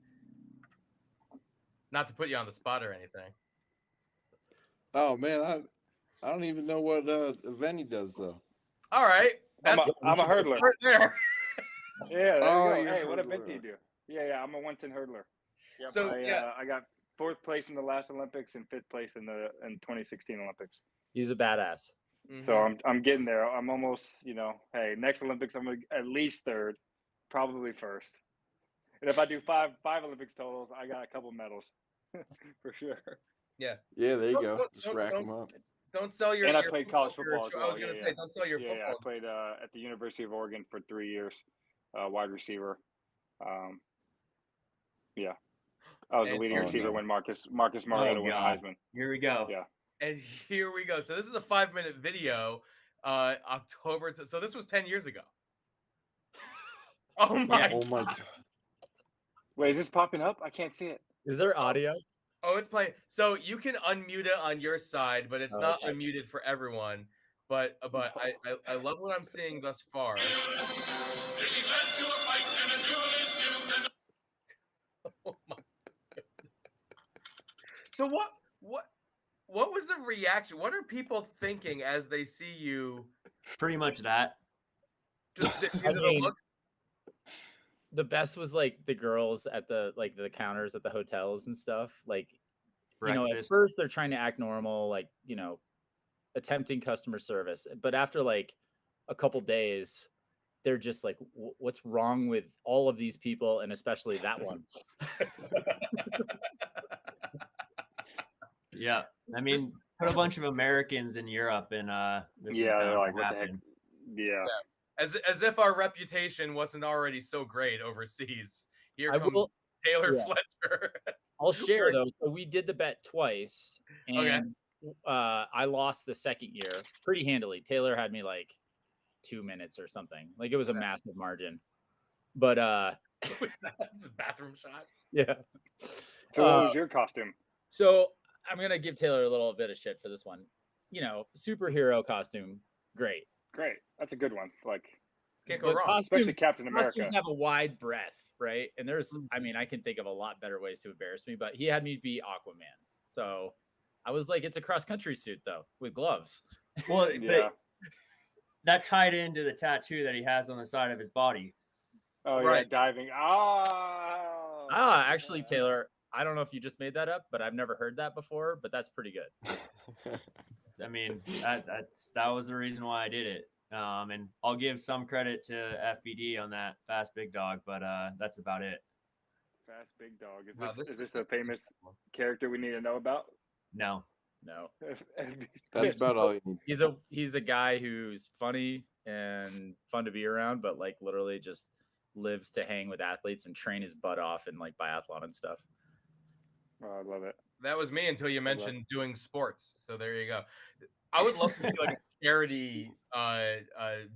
Not to put you on the spot or anything.
Oh man, I don't even know what event he does though.
All right.
I'm
That's
a hurdler.
right there.
Yeah, there you
Oh,
go.
you're
Hey, what
hurdler,
event do you do? Yeah, I'm a 110 hurdler. Yep,
So,
I got 4th place in the last Olympics and 5th place in the 2016 Olympics.
He's a badass.
So I'm getting there. I'm almost, hey, next Olympics I'm gonna at least 3rd, probably 1st. And if I do five Olympics totals, I got a couple medals for sure.
Yeah.
Yeah, there you
Don't-
go.
don't-
Just
don't-
rack
don't-
them up.
Don't sell your.
And I
your
played college
your-
football as
I
well.
was gonna say, don't sell your
Yeah, I
football.
played at the University of Oregon for 3 years, wide receiver. Yeah, I was a
And-
leading
Oh,
receiver
no.
when Marcus Mariota won a
God.
Heisman.
Here we go.
Yeah.
And here we go. So this is a 5-minute video. October. So this was 10 years ago. Oh my.
Oh my god.
Wait, is this popping up? I can't see it.
Is there audio?
Oh, it's playing. So you can unmute it on your side, but it's
Oh,
not
okay.
unmuted for everyone. But I love what I'm seeing thus far. Oh my goodness. So what was the reaction? What are people thinking as they see you?
Pretty much that.
Just
I
either the
mean,
looks.
the best was like the girls at the counters at the hotels and stuff. Like, at
Breakfast.
first they're trying to act normal, like, attempting customer service. But after like a couple days, they're just like, what's wrong with all of these people, and especially that one?
Yeah. I mean, put a bunch of Americans in Europe and this is
Yeah,
bound
they're
to
like, what the heck?
happen.
Yeah.
As if our reputation wasn't already so great overseas. Here
I
comes
will-
Taylor
yeah.
Fletcher.
I'll share though. So we did the bet twice, and
Okay.
I lost the second year pretty handily. Taylor had me like 2 minutes or something. Like, it was a massive margin. But
It's a bathroom shot.
yeah.
So what was your costume?
So I'm gonna give Taylor a little bit of shit for this one. Superhero costume, great.
Great. That's a good one. Like,
Can't go
But
wrong.
especially Captain America.
Costumes have a wide breadth, right? And there's, I can think of a lot better ways to embarrass me, but he had me be Aquaman. So I was like, it's a cross country suit though, with gloves.
Well,
Yeah.
but that tied into the tattoo that he has on the side of his body.
Oh,
Right.
yeah, diving. Oh.
Actually, Taylor, I don't know if you just made that up, but I've never heard that before, but that's pretty good.
I mean, that was the reason why I did it. And I'll give some credit to FBD on that Fast Big Dog, but that's about it.
Fast Big Dog.
Wow,
Is this a famous character we need to know about?
No.
No.
That's about all you need.
He's a guy who's funny and fun to be around, but like literally just lives to hang with athletes and train his butt off in like biathlon and stuff.
Oh, I love it.
That was me until you mentioned doing sports. So there you go. I would love to see like a charity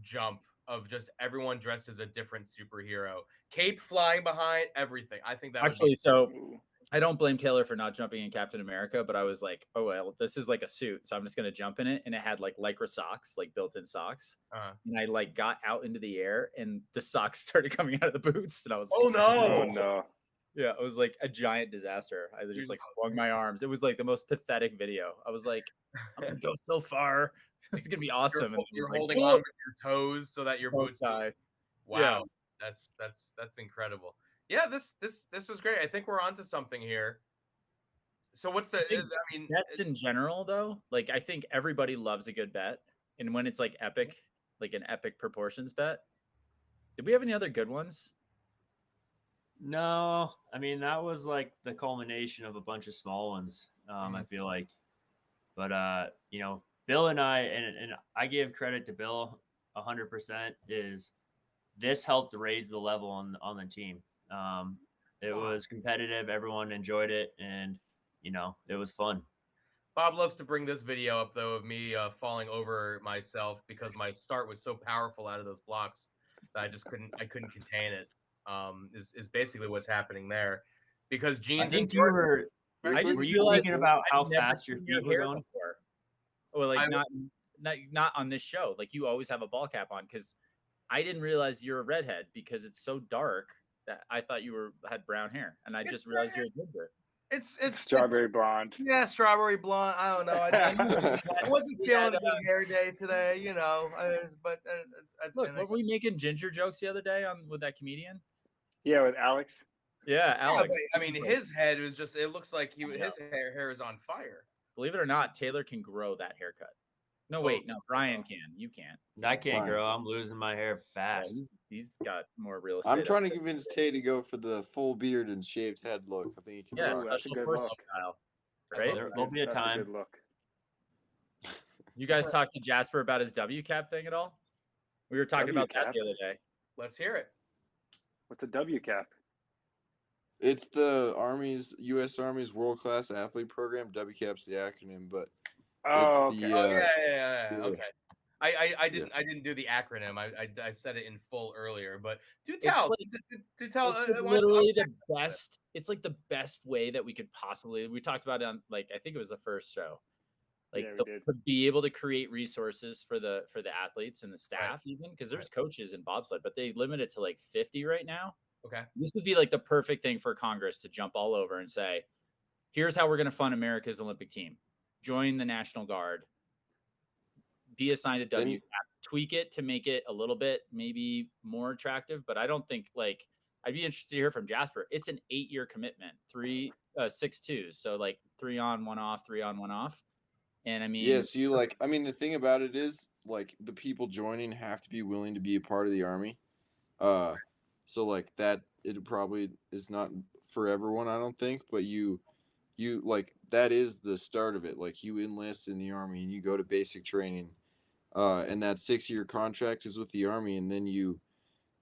jump of just everyone dressed as a different superhero, cape flying behind everything. I think that
Actually, so
Ooh.
I don't blame Taylor for not jumping in Captain America, but I was like, oh well, this is like a suit, so I'm just gonna jump in it, and it had like Lycra socks, like built-in socks, and I like got out into the air, and the socks started coming out of the boots, and I was
Oh
like,
no!
Oh, no.
yeah, it was like a giant disaster. I just like swung my arms. It was like the most pathetic video. I was like, I'm gonna go so far. This is gonna be awesome. And
You're
like,
holding on with your toes so that your
bow
boots.
tie.
Wow, that's incredible. Yeah, this was great. I think we're onto something here. So what's the?
think
I mean,
Bets in general, though, like I think everybody loves a good bet, and when it's like epic, like an epic proportions bet. Did we have any other good ones?
No, I mean, that was like the culmination of a bunch of small ones, I feel like. But, Bill and I, and I give credit to Bill 100%, is this helped raise the level on the team. It was competitive. Everyone enjoyed it. And, it was fun.
Bob loves to bring this video up though of me falling over myself because my start was so powerful out of those blocks that I couldn't contain it. Is basically what's happening there, because
I
jeans
think
and
you were.
I just
Were you
realized
thinking about how
I've never
fast your
seen
feet were
hair
going?
before. Or like
I-
not on this show. Like you always have a ball cap on, because I didn't realize you're a redhead because it's so dark that I thought you had brown hair, and I just realized you're a ginger.
it's
Strawberry blonde.
yeah, strawberry blonde. I don't know. I wasn't
We
feeling
had,
a good hair day today, you know.
Look, were we making ginger jokes the other day with that comedian?
Yeah, with Alex.
Yeah, Alex.
But, I mean, his head was just. It looks like
I know.
his hair is on fire.
Believe it or not, Taylor can grow that haircut. No, wait, no, Brian can. You can't.
I can't
Fine.
grow. I'm losing my hair
Yeah,
fast.
he's got more real estate.
I'm trying to convince Tay to go for the full beard and shaved head look. I think he can.
Yeah,
rock.
that's a
special
good
forces
look.
style. Right?
There'll be a
That's
time.
good look.
You guys talk to Jasper about his W cap thing at all? We were talking about that
W-cap?
the other day.
Let's hear it.
What's the W cap?
It's the U.S. Army's World Class Athlete Program. WCAP's the acronym, but
Oh,
it's
okay.
the,
Oh yeah.
yeah.
Okay. I didn't do the acronym. I said it in full earlier, but do tell. Do tell.
It's literally the best. It's like the best way that we could possibly. We talked about it on I think it was the first show. Like
Yeah, we did.
to be able to create resources for the athletes and the staff, even because there's coaches in bobsled, but they limit it to like 50 right now.
Okay.
This would be like the perfect thing for Congress to jump all over and say, here's how we're going to fund America's Olympic team. Join the National Guard. Be assigned a W cap. Tweak it to make it a little bit maybe more attractive, but I don't think I'd be interested to hear from Jasper. It's an 8-year commitment, 6-2. So like 3 on, 1 off, 3 on, 1 off. And I mean,
yes, the thing about it is like the people joining have to be willing to be a part of the Army. So like that, it probably is not for everyone, I don't think, but you like that is the start of it. Like you enlist in the Army and you go to basic training, and that 6-year contract is with the Army, and then you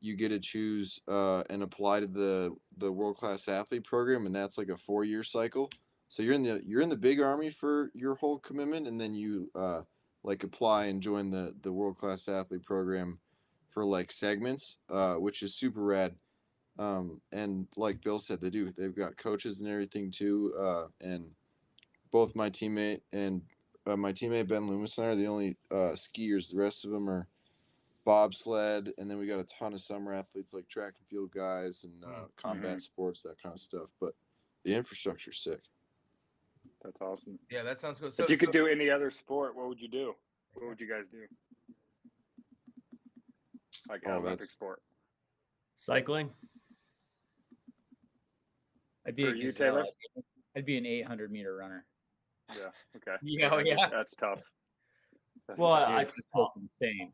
get to choose and apply to the World Class Athlete Program, and that's like a 4-year cycle. So you're in the big Army for your whole commitment, and then you like apply and join the World Class Athlete Program for like segments, which is super rad. And like Bill said, they've got coaches and everything too. And both my teammate Ben Loomis and I are the only skiers. The rest of them are bobsled, and then we got a ton of summer athletes like track and field guys and combat sports, that kind of stuff. But the infrastructure's sick.
That's awesome.
Yeah, that sounds good.
If you could do any other sport, what would you do? What would you guys do? Like an Olympic sport.
Cycling.
I'd be
For
a
you,
gazelle.
Taylor?
I'd be an 800-meter runner.
Yeah. Okay.
Yeah.
That's tough.
Well,
Dude,
I
it's just insane.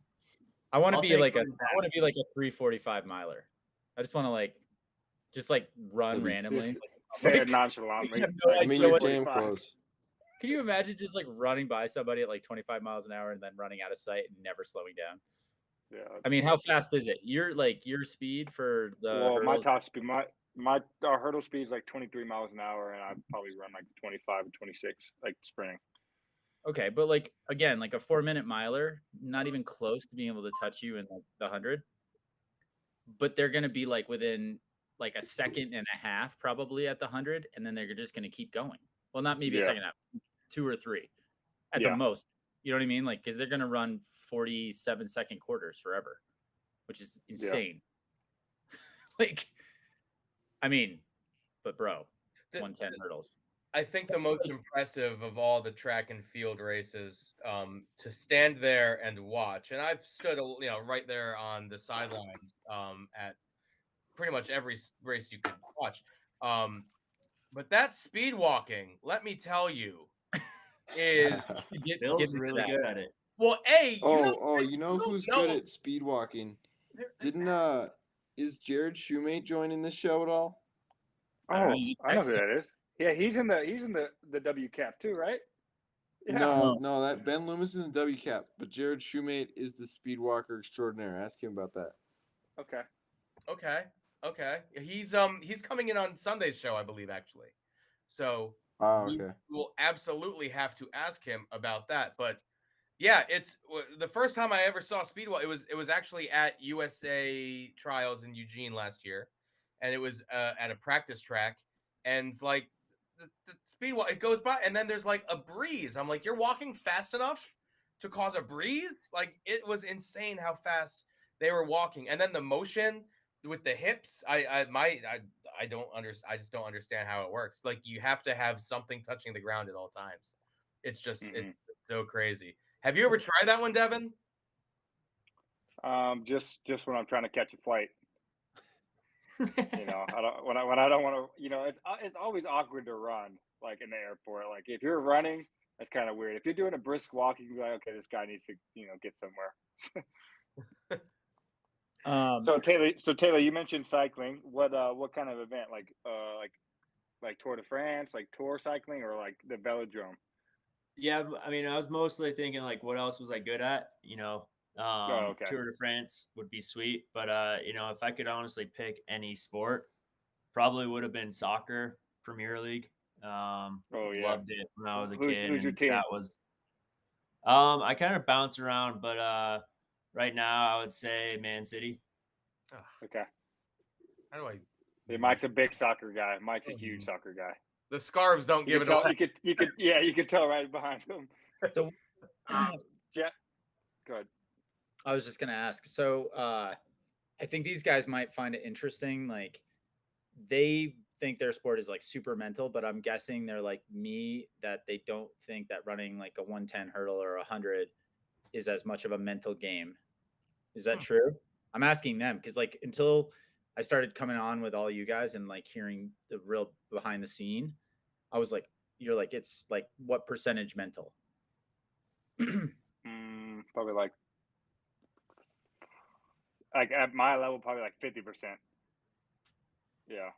I want to
I'll
be
take
like a
one back.
345 miler. I just want to just run randomly.
Just say it nonchalantly.
I have no
I mean,
idea
you're
what-
damn close.
Can you imagine just running by somebody at 25 miles an hour and then running out of sight and never slowing down?
Yeah.
I mean, how fast is it? Your speed for the
Well, my
hurdles?
top speed, our hurdle speed is like 23 miles an hour, and I'd probably run like 25 or 26, like sprinting.
Okay, but again, a 4-minute miler, not even close to being able to touch you in the 100. But they're going to be within a second and a half probably at the 100, and then they're just going to keep going. Well, not maybe a second and a half, 2 or 3 at the most. You know what I mean? Because they're going to run 47-second quarters forever, which is insane. I mean, but bro, 110 hurdles.
I think the most impressive of all the track and field races, to stand there and watch, and I've stood, right there on the sidelines, at pretty much every race you could watch. But that speed walking, let me tell you, is
Bill's really good at it.
well.
You know who's good at speed walking? Is Jared Shoemate joining this show at all?
Oh, I know who that is. Yeah, he's in the W cap too, right? Yeah.
No, that Ben Loomis is in the W cap, but Jared Shoemate is the speed walker extraordinaire. Ask him about that.
Okay. He's coming in on Sunday's show, I believe, actually. So we will absolutely have to ask him about that. But yeah, it's the first time I ever saw speed walk. It was actually at USA Trials in Eugene last year, and it was at a practice track, and the speed walk, it goes by, and then there's a breeze. I'm like, you're walking fast enough to cause a breeze? It was insane how fast they were walking, and then the motion with the hips. I I just don't understand how it works. Like you have to have something touching the ground at all times. It's just it's so crazy. Have you ever tried that one, Devon?
Just when I'm trying to catch a flight. You know, when I don't want to. You know, it's always awkward to run like in the airport. Like if you're running, that's kind of weird. If you're doing a brisk walk, you can be like, okay, this guy needs to get somewhere. So Taylor, you mentioned cycling. What kind of event? Like Tour de France, like tour cycling, or like the velodrome?
Yeah, I mean, I was mostly thinking like, what else was I good at?
Okay.
Tour de France would be sweet, but if I could honestly pick any sport, probably would have been soccer, Premier League. Loved it when I was a kid,
who's your
and
team?
that was. I kind of bounce around, but right now I would say Man City.
Okay.
How do I?
Yeah, Mike's a big soccer guy. Mike's a huge soccer guy.
The scarves don't give it away.
You could tell right behind him.
So,
Jeff, go ahead.
I was just gonna ask. So, I think these guys might find it interesting. Like, they think their sport is like super mental, but I'm guessing they're like me, that they don't think that running like a 110 hurdle or 100 is as much of a mental game. Is that true? I'm asking them because like until I started coming on with all you guys and like hearing the real behind the scene, I was like, you're like, it's like what percentage mental?
Probably like at my level, probably like 50%. Yeah.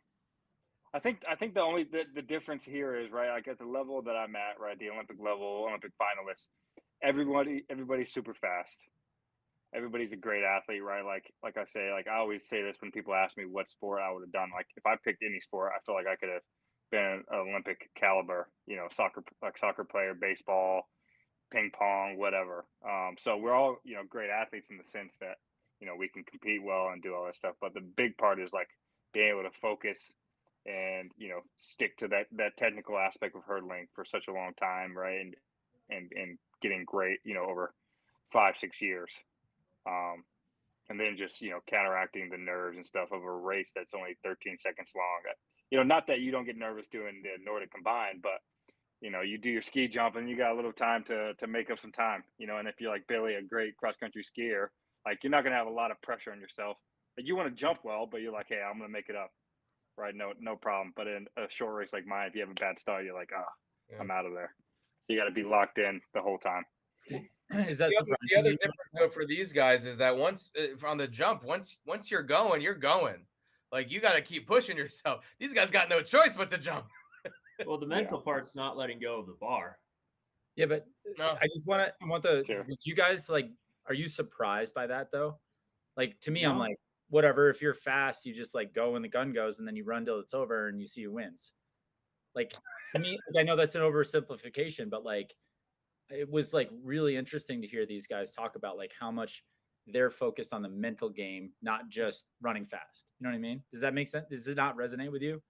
I think the only the difference here is, right, like at the level that I'm at, right, the Olympic level, Olympic finalists, everybody's super fast. Everybody's a great athlete, right? Like I say, like I always say this when people ask me what sport I would have done. Like if I picked any sport, I feel like I could have been an Olympic caliber, soccer player, baseball, ping pong, whatever. So we're all, great athletes in the sense that, we can compete well and do all that stuff. But the big part is like being able to focus and, stick to that technical aspect of hurdling for such a long time, right? And getting great, over 5-6 years. And then just, counteracting the nerves and stuff of a race that's only 13 seconds long. Not that you don't get nervous doing the Nordic Combined, but, you do your ski jump and you got a little time to make up some time, and if you're like Billy, a great cross-country skier, like you're not going to have a lot of pressure on yourself. Like you want to jump well, but you're like, hey, I'm going to make it up. Right. No problem. But in a short race like mine, if you have a bad start, you're like, I'm out of there. So you got to be locked in the whole time.
Is that
the other difference though for these guys is that once on the jump, once you're going, you're going. Like you got to keep pushing yourself. These guys got no choice but to jump.
Well, the mental part's not letting go of the bar.
Yeah, but I just want the.
Sure.
Did you guys like? Are you surprised by that though? Like to me,
No.
I'm like, whatever. If you're fast, you just like go when the gun goes, and then you run till it's over, and you see who wins. Like to me, like, I know that's an oversimplification, but like it was like really interesting to hear these guys talk about like how much they're focused on the mental game, not just running fast. You know what I mean? Does that make sense? Does it not resonate with you?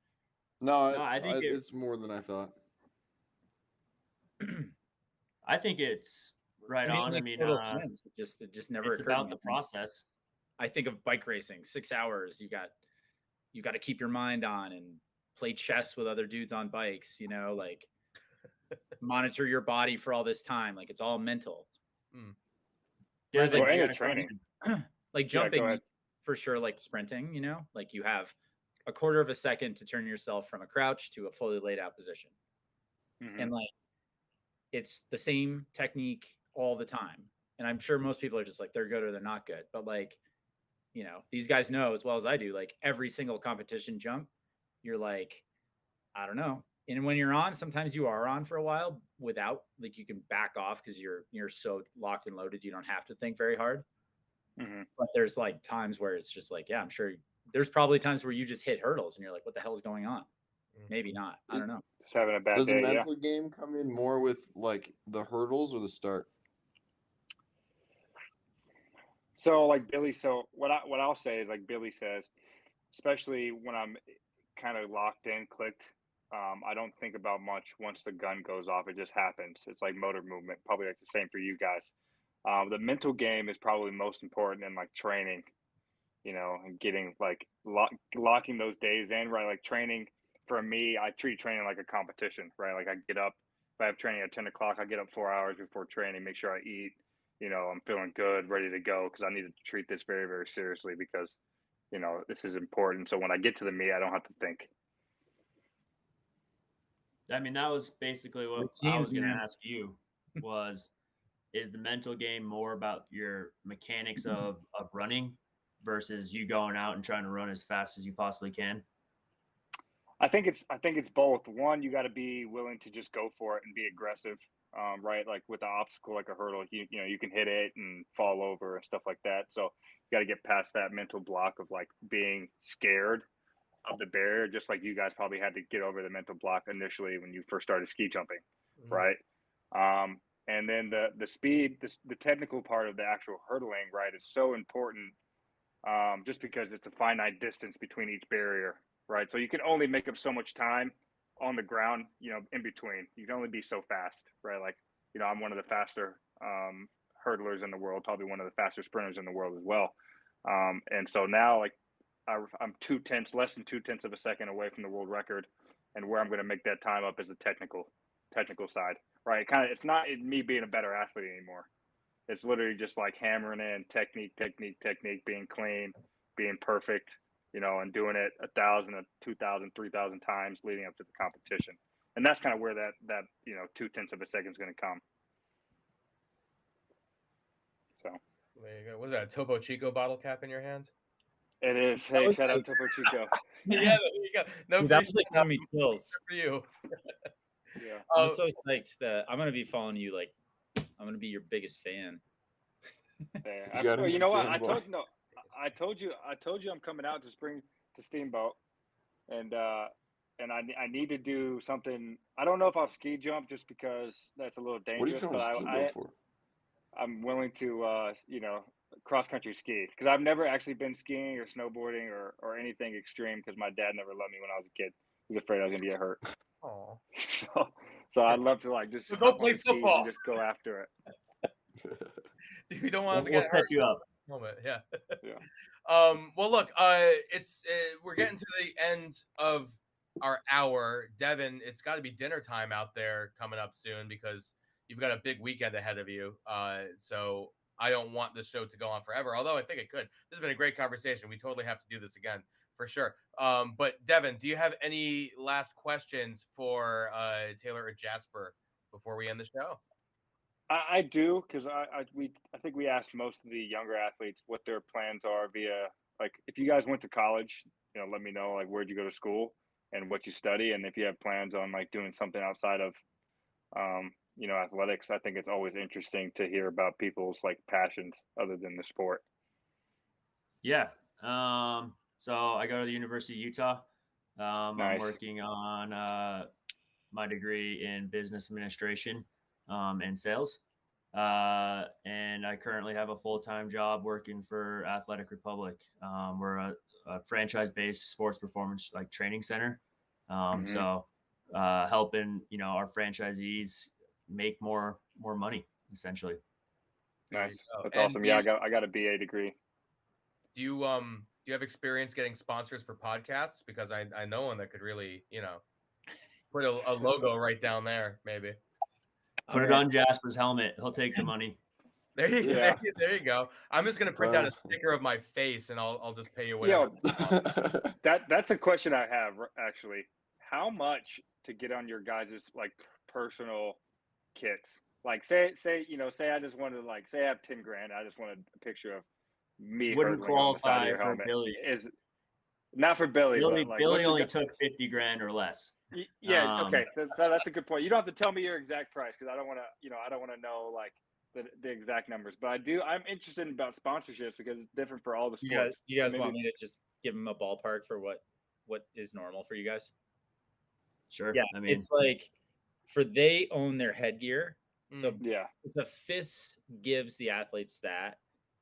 No,
I think
it's more than I thought.
I think it's right on. I mean,
total sense. It just never
it's
occurred
about
to me.
the process.
I think of bike racing, 6 hours. You got to keep your mind on and play chess with other dudes on bikes, like monitor your body for all this time. Like it's all mental.
Yeah,
Whereas, like,
I
your
got a
training.
question.
Like
Yeah, go
jumping
ahead.
for sure, like sprinting, like you have a quarter of a second to turn yourself from a crouch to a fully laid out position.
Mhm.
And like it's the same technique all the time. And I'm sure most people are just like they're good or they're not good. But like, these guys know as well as I do, like every single competition jump, you're like, I don't know. And when you're on, sometimes you are on for a while without, like, you can back off because you're so locked and loaded, you don't have to think very hard.
Mhm.
But there's like times where it's just like, yeah, I'm sure there's probably times where you just hit hurdles and you're like, what the hell is going on? Maybe not. I don't know.
Just having a bad
Does
day.
the mental game come in more with like the hurdles or the start?
So like Billy, what I'll say is like Billy says, especially when I'm kind of locked in, clicked. I don't think about much once the gun goes off. It just happens. It's like motor movement. Probably like the same for you guys. The mental game is probably most important in like training. and getting like locking those days in, right? Like training for me, I treat training like a competition, right? Like I get up, if I have training at 10 o'clock, I get up 4 hours before training, make sure I eat, I'm feeling good, ready to go, because I need to treat this very, very seriously because, this is important. So when I get to the meet, I don't have to think.
I mean, that was basically what I was going to ask you was, is the mental game more about your mechanics of running versus you going out and trying to run as fast as you possibly can?
I think it's both. One, you got to be willing to just go for it and be aggressive, right? Like with the obstacle, like a hurdle, you can hit it and fall over and stuff like that. So you got to get past that mental block of like being scared of the barrier, just like you guys probably had to get over the mental block initially when you first started ski jumping, right? And then the speed, the technical part of the actual hurdling, right, is so important, just because it's a finite distance between each barrier, right? So you can only make up so much time on the ground, in between. You can only be so fast, right? Like, I'm one of the faster hurdlers in the world, probably one of the faster sprinters in the world as well. And so now, like, I'm less than 2/10 of a second away from the world record, and where I'm going to make that time up is the technical side, right? It's not me being a better athlete anymore. It's literally just like hammering in technique, being clean, being perfect, and doing it 1,000, 2,000, 3,000 times leading up to the competition. And that's kind of where that 2/10 of a second is going to come. So
there you go. Was that a Topo Chico bottle cap in your hand?
it is. Hey, shout out Topo Chico.
Yeah, there you go. No,
Dude, that was like giving me chills
for you.
Yeah,
I'm so psyched that I'm gonna be following you. Like, I'm gonna be your biggest fan.
You know what? I told you I'm coming out to Steamboat, and I need to do something. I don't know if I'll ski jump just because that's a little dangerous.
What are you coming to Steamboat for?
I'm willing to cross country ski, because I've never actually been skiing or snowboarding or anything extreme, because my dad never let me when I was a kid. He was afraid I was gonna get hurt.
Oh.
So I'd love to like just
go play football
and just go after it.
You don't want to
We'll
get
set
hurt.
you up.
Moment, yeah.
Yeah.
Well, look, we're getting to the end of our hour. Devon, it's got to be dinner time out there coming up soon, because you've got a big weekend ahead of you. So I don't want this show to go on forever, although I think it could. This has been a great conversation. We totally have to do this again for sure. But Devon, do you have any last questions for Taylor or Jasper before we end the show?
I do, because I think we asked most of the younger athletes what their plans are via, like, if you guys went to college, let me know, like, where'd you go to school and what you study, and if you have plans on like doing something outside of athletics. I think it's always interesting to hear about people's like passions other than the sport.
Yeah. So I go to the University of Utah.
Nice.
I'm working on my degree in business administration and sales. And I currently have a full-time job working for Athletic Republic. We're a franchise-based sports performance like training center. So helping, our franchisees make more money, essentially.
Nice. That's awesome. Yeah, I got a BA degree.
Do you have experience getting sponsors for podcasts? Because I know one that could really, put a logo right down there, maybe.
Put it on Jasper's helmet. He'll take the money.
There you go. I'm just gonna print out a sticker of my face, and I'll just pay you whatever.
That's a question I have, actually. How much to get on your guys' like personal kits? Like say I just wanted, like, say I have 10 grand, I just wanted a picture of me.
Wouldn't qualify for Billy.
Is not for Billy.
Billy,
but like,
Billy only took 50 grand or less.
Yeah. Okay. That's a good point. You don't have to tell me your exact price, because I don't want to know like the exact numbers. But I'm interested about sponsorships, because it's different for all the sports.
You guys want me to just give them a ballpark for what is normal for you guys?
Sure.
Yeah.
I mean,
it's like they own their headgear. So
yeah,
it's a FIS gives the athletes that,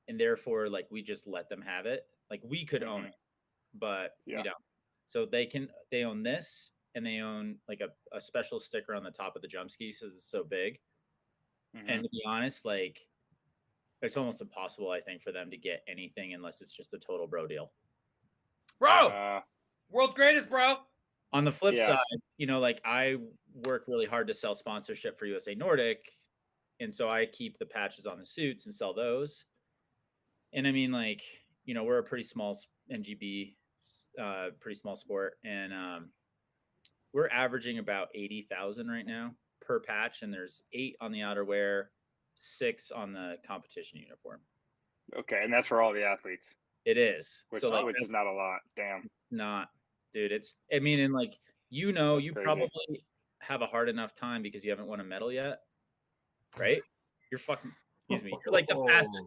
and therefore like we just let them have it. Like we could own it, but we don't. So they own this, and they own like a special sticker on the top of the jump skis because it's so big. And to be honest, like it's almost impossible, I think, for them to get anything unless it's just a total bro deal.
Bro, world's greatest, bro.
On the flip
Yeah.
side, you know, like I work really hard to sell sponsorship for USA Nordic, and so I keep the patches on the suits and sell those. And I mean, like, you know, we're a pretty small NGB, pretty small sport, and we're averaging about 80,000 right now per patch, and there's 8 on the outerwear, 6 on the competition uniform.
Okay, and that's for all the athletes.
It is.
Which,
So like,
which is not a lot. Damn.
Not, dude. It's. I mean, and like, you know,
That's
you
crazy.
probably have a hard enough time because you haven't won a medal yet, right? You're fucking. Excuse me. You're like the fastest.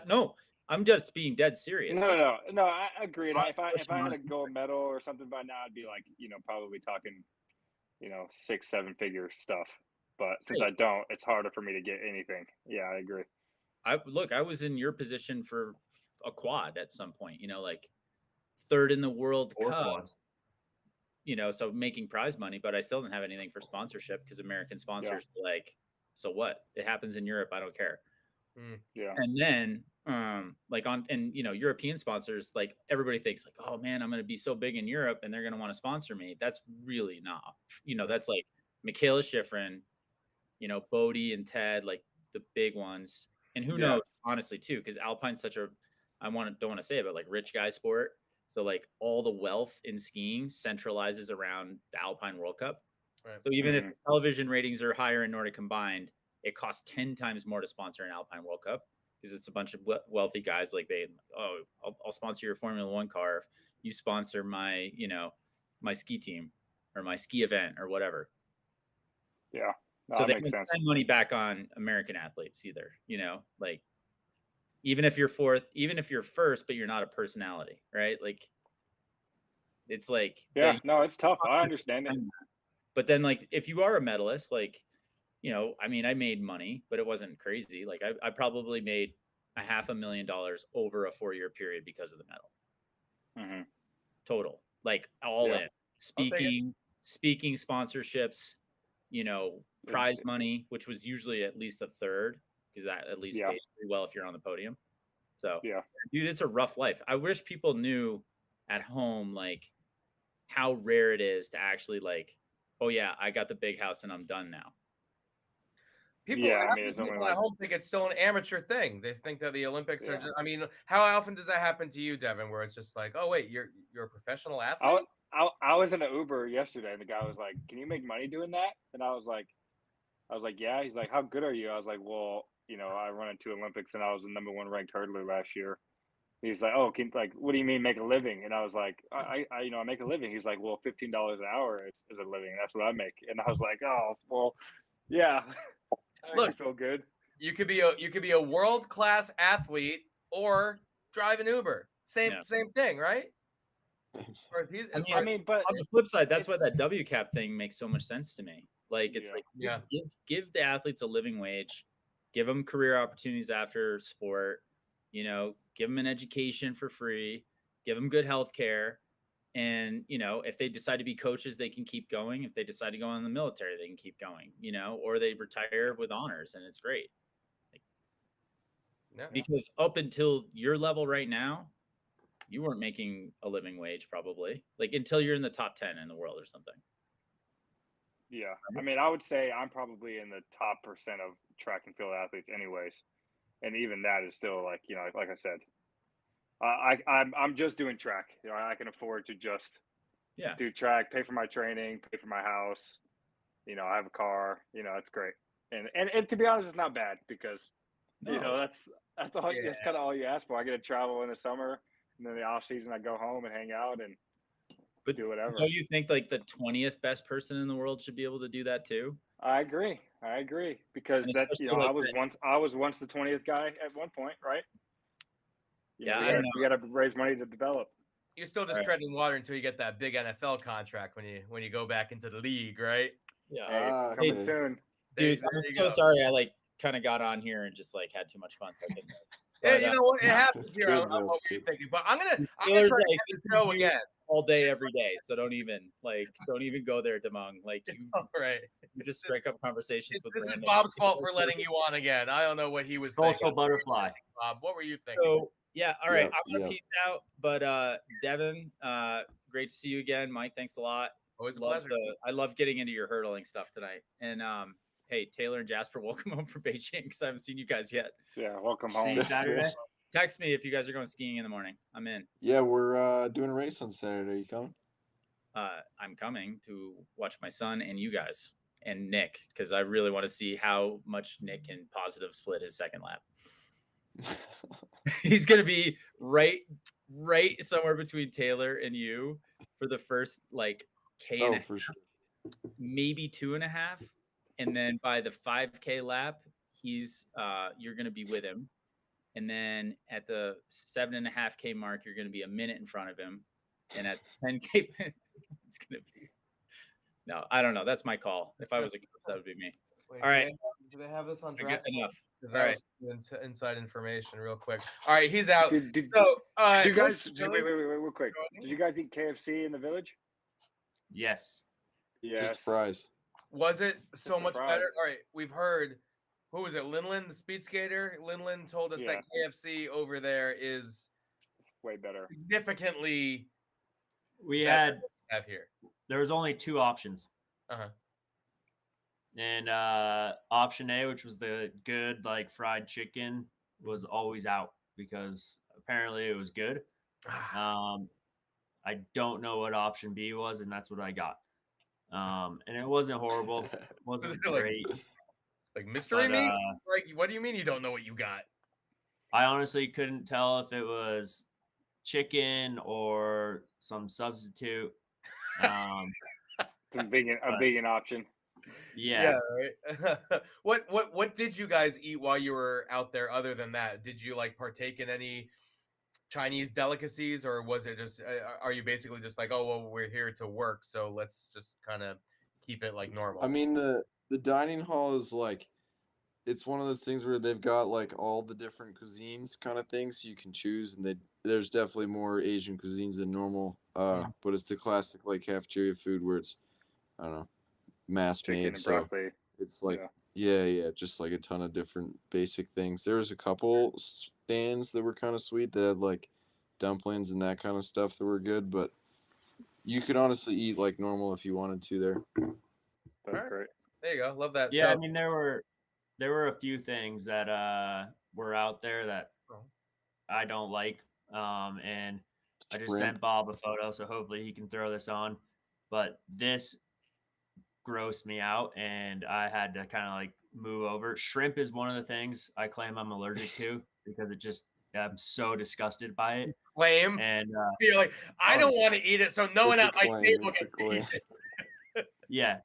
No, I'm just being dead serious.
No, I agree. If I had a gold medal or something by now, I'd be like, you know, probably talking, you know, 6-7 figure stuff. But since I don't, it's harder for me to get anything. Yeah, I agree.
I was in your position for a quad at some point. You know, like 3rd in the World Cup. You know, so making prize money, but I still didn't have anything for sponsorship because American sponsors were like, so what? It happens in Europe. I don't care.
Yeah.
And then, like and you know, European sponsors, like everybody thinks like, oh man, I'm going to be so big in Europe and they're going to want to sponsor me. That's really not, you know, that's like Michaela Schifrin, you know, Bodie and Ted, like the big ones. And who knows, honestly, too, because Alpine's such a, don't want to say it, but like rich guy sport. So like all the wealth in skiing centralizes around the Alpine World Cup. Right. So even if television ratings are higher in Nordic Combined, it costs 10 times more to sponsor an Alpine World Cup because it's a bunch of wealthy guys. Like I'll sponsor your Formula One car if you sponsor my, you know, my ski team or my ski event or whatever.
Yeah. No,
so they
makes
can
sense.
spend money back on American athletes either, you know, like even if you're 4th, even if you're 1st, but you're not a personality, right? Like it's like,
no, it's tough. I understand it.
But then like, if you are a medalist, like, you know, I mean, I made money, but it wasn't crazy. Like I probably made $500,000 over a 4-year period because of the medal. Total, like all in speaking, sponsorships, you know, prize money, which was usually at least a third because that at least pays pretty well if you're on the podium. So dude, it's a rough life. I wish people knew at home, like how rare it is to actually like, oh yeah, I got the big house and I'm done now.
People, people at home think it's still an amateur thing. They think that the Olympics are just, I mean, how often does that happen to you, Devon, where it's just like, oh wait, you're a professional athlete?
I was in an Uber yesterday and the guy was like, can you make money doing that? And I was like, yeah. He's like, how good are you? I was like, well, you know, I run in 2 Olympics and I was the #1 ranked hurdler last year. He's like, oh, what do you mean make a living? And I was like, I you know, I make a living. He's like, well, $15 an hour is a living. That's what I make. And I was like, oh, well, yeah.
Look,
feel good.
You could be a world-class athlete or drive an Uber. Same thing, right?
I mean, but on the flip side, that's why that WCAP thing makes so much sense to me. Like, it's like, give the athletes a living wage, give them career opportunities after sport, you know, give them an education for free, give them good health care. And, you know, if they decide to be coaches, they can keep going. If they decide to go in the military, they can keep going, you know, or they retire with honors and it's great. Like, because up until your level right now, you weren't making a living wage probably, like until you're in the top 10 in the world or something.
Yeah. I mean, I would say I'm probably in the top % of track and field athletes anyways. And even that is still like, you know, like I said, I'm just doing track. You know, I can afford to just do track, pay for my training, pay for my house. You know, I have a car. You know, it's great. And to be honest, it's not bad because you know that's all. That's kind of all you ask for. I get to travel in the summer, and then the off season I go home and hang out and do whatever.
So you think like the 20th best person in the world should be able to do that too?
I agree because that, you know, like I was once the 20th guy at one point, right?
Yeah,
we got to raise money to develop.
You're still just treading water until you get that big NFL contract when you go back into the league, right?
Yeah,
coming soon,
dude. I'm so sorry. I like kind of got on here and just like had too much fun. So I couldn't.
Yeah, you know what? It happens here. I'm what you're thinking, but I'm gonna try to get this show again.
all day, every day. So don't even go there, Demung. Like
It's all right.
you just strike up conversations with
This is
random
Bob's
people.
fault for letting you on again. I don't know what he was
Social
thinking.
butterfly.
Bob, what were you thinking?
So yeah, all right.
Yep,
I'm gonna
yep.
peace out. But Devon, great to see you again. Mike, thanks a lot.
Always a pleasure.
I love getting into your hurdling stuff tonight. And hey, Taylor and Jasper, welcome home from Beijing because I haven't seen you guys yet.
Yeah, welcome
See
home.
you Saturday.
Text me if you guys are going skiing in the morning. I'm in.
Yeah, we're doing a race on Saturday. You coming?
I'm coming to watch my son and you guys and Nick because I really want to see how much Nick can positive split his second lap. He's gonna be right somewhere between Taylor and you for the first like K and
Oh,
a
for sure.
maybe 2.5, and then by the 5K lap, you're gonna be with him, and then at the 7.5K mark, you're gonna be a minute in front of him, and at 10K, it's gonna be. No, I don't know. That's my call. If I was a coach, that would be me.
Wait,
All right.
Do they have this on
Good
draft?
enough.
All right. Inside information, real quick. All right, he's out.
Did
So,
you guys
what's-
wait, real quick? Did you guys eat KFC in the village?
Yes.
Yes.
Just fries.
Was it so
the
much
fries.
better? All right, we've heard. Who was it? Linlin, the speed skater. Linlin told us
Yeah.
that KFC over there is
It's way better.
significantly
We
better
had
than we have here.
there was only 2 options.
Uh-huh.
And option A, which was the good like fried chicken, was always out because apparently it was good. I don't know what option B was, and that's what I got. And it wasn't horrible. Wasn't
Was it like-
great.
Like mystery
But,
meat? Like, what do you mean you don't know what you got?
I honestly couldn't tell if it was chicken or some substitute.
It's a vegan option.
Yeah.
right. What did you guys eat while you were out there? Other than that, did you like partake in any Chinese delicacies, or was it just? Are you basically just like, oh well, we're here to work, so let's just kind of keep it like normal?
I mean, the dining hall is like, it's one of those things where they've got like all the different cuisines kind of things, so you can choose, and there's definitely more Asian cuisines than normal. But it's the classic like cafeteria food where it's, I don't know, mass
Chicken
made,
and
so
broccoli.
it's like
Yeah.
yeah, just like a ton of different basic things. There was a couple stands that were kind of sweet that had like dumplings and that kind of stuff that were good, but you could honestly eat like normal if you wanted to there.
That's
Alright.
great.
There you go. Love that.
Yeah,
So,
I mean there were a few things that were out there that I don't like. And I just
Shrimp.
sent Bob a photo, so hopefully he can throw this on. But this grossed me out, and I had to kind of like move over. Shrimp is one of the things I claim I'm allergic to because I'm so disgusted by it.
claim.
And
You're like, I don't want to eat it, so no one
It's a
at my
claim,
table
it's a
gets to
claim.
eat it.
yeah,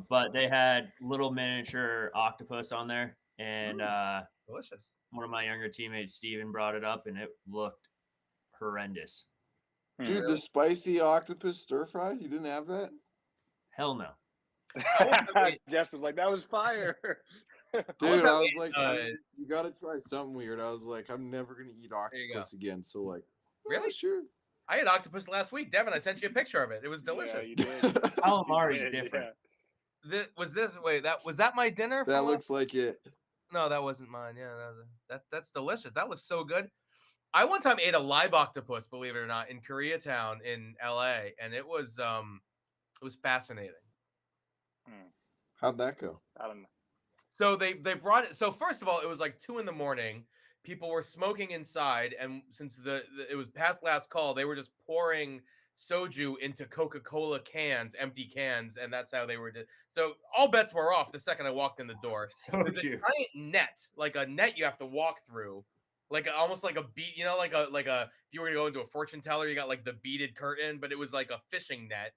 but they had little miniature octopus on there, and
Delicious.
one of my younger teammates, Steven, brought it up, and it looked horrendous.
Dude, the spicy octopus stir fry, you didn't have that?
Hell no.
Jess was like, "That was fire."
Dude, I was
that
like,
made,
you gotta try something weird. I was like, I'm never gonna eat
you go.
octopus again. So like,
Really?
Sure.
I had octopus last week, Devin. I sent you a picture of it. It was delicious.
Yeah, you did.
Calamari
You
is
did,
different.
Was that my dinner?
That
from
looks like it.
No, that wasn't mine. Yeah, that's delicious. That looks so good. I one time ate a live octopus, believe it or not, in Koreatown in LA, and it was fascinating.
How'd that go?
I don't know.
So they brought it. So first of all, it was like 2 a.m. People were smoking inside, and since it was past last call, they were just pouring soju into Coca-Cola cans, empty cans, and that's how they were. So all bets were off the second I walked in the door. There's a
Soju.
giant net, like a net you have to walk through, like almost like a beat. You know, like a if you were to go into a fortune teller, you got like the beaded curtain, but it was like a fishing net.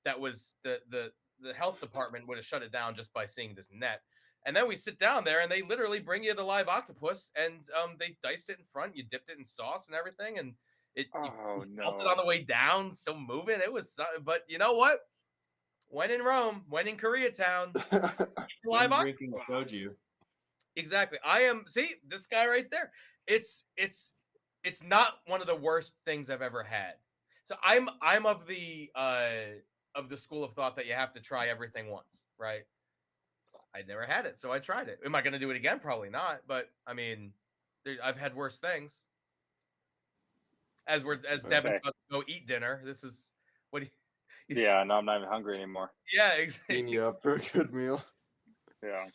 That was the health department would have shut it down just by seeing this net. And then we sit down there, and they literally bring you the live octopus, and they diced it in front. You dipped it in sauce and everything, and you felt it on the way down, still moving. It was, but you know what? When in Rome, when in Koreatown, live octopus.
Drinking soju.
Exactly. See this guy right there. It's not one of the worst things I've ever had. So I'm of the school of thought that you have to try everything once, right? I never had it, so I tried it. Am I going to do it again? Probably not. But I mean, I've had worse things. As Devin's
Okay.
about to go eat dinner, this is what.
Yeah, no, I'm not even hungry anymore.
Yeah,
Clean
exactly.
you up for a good meal.
Yeah.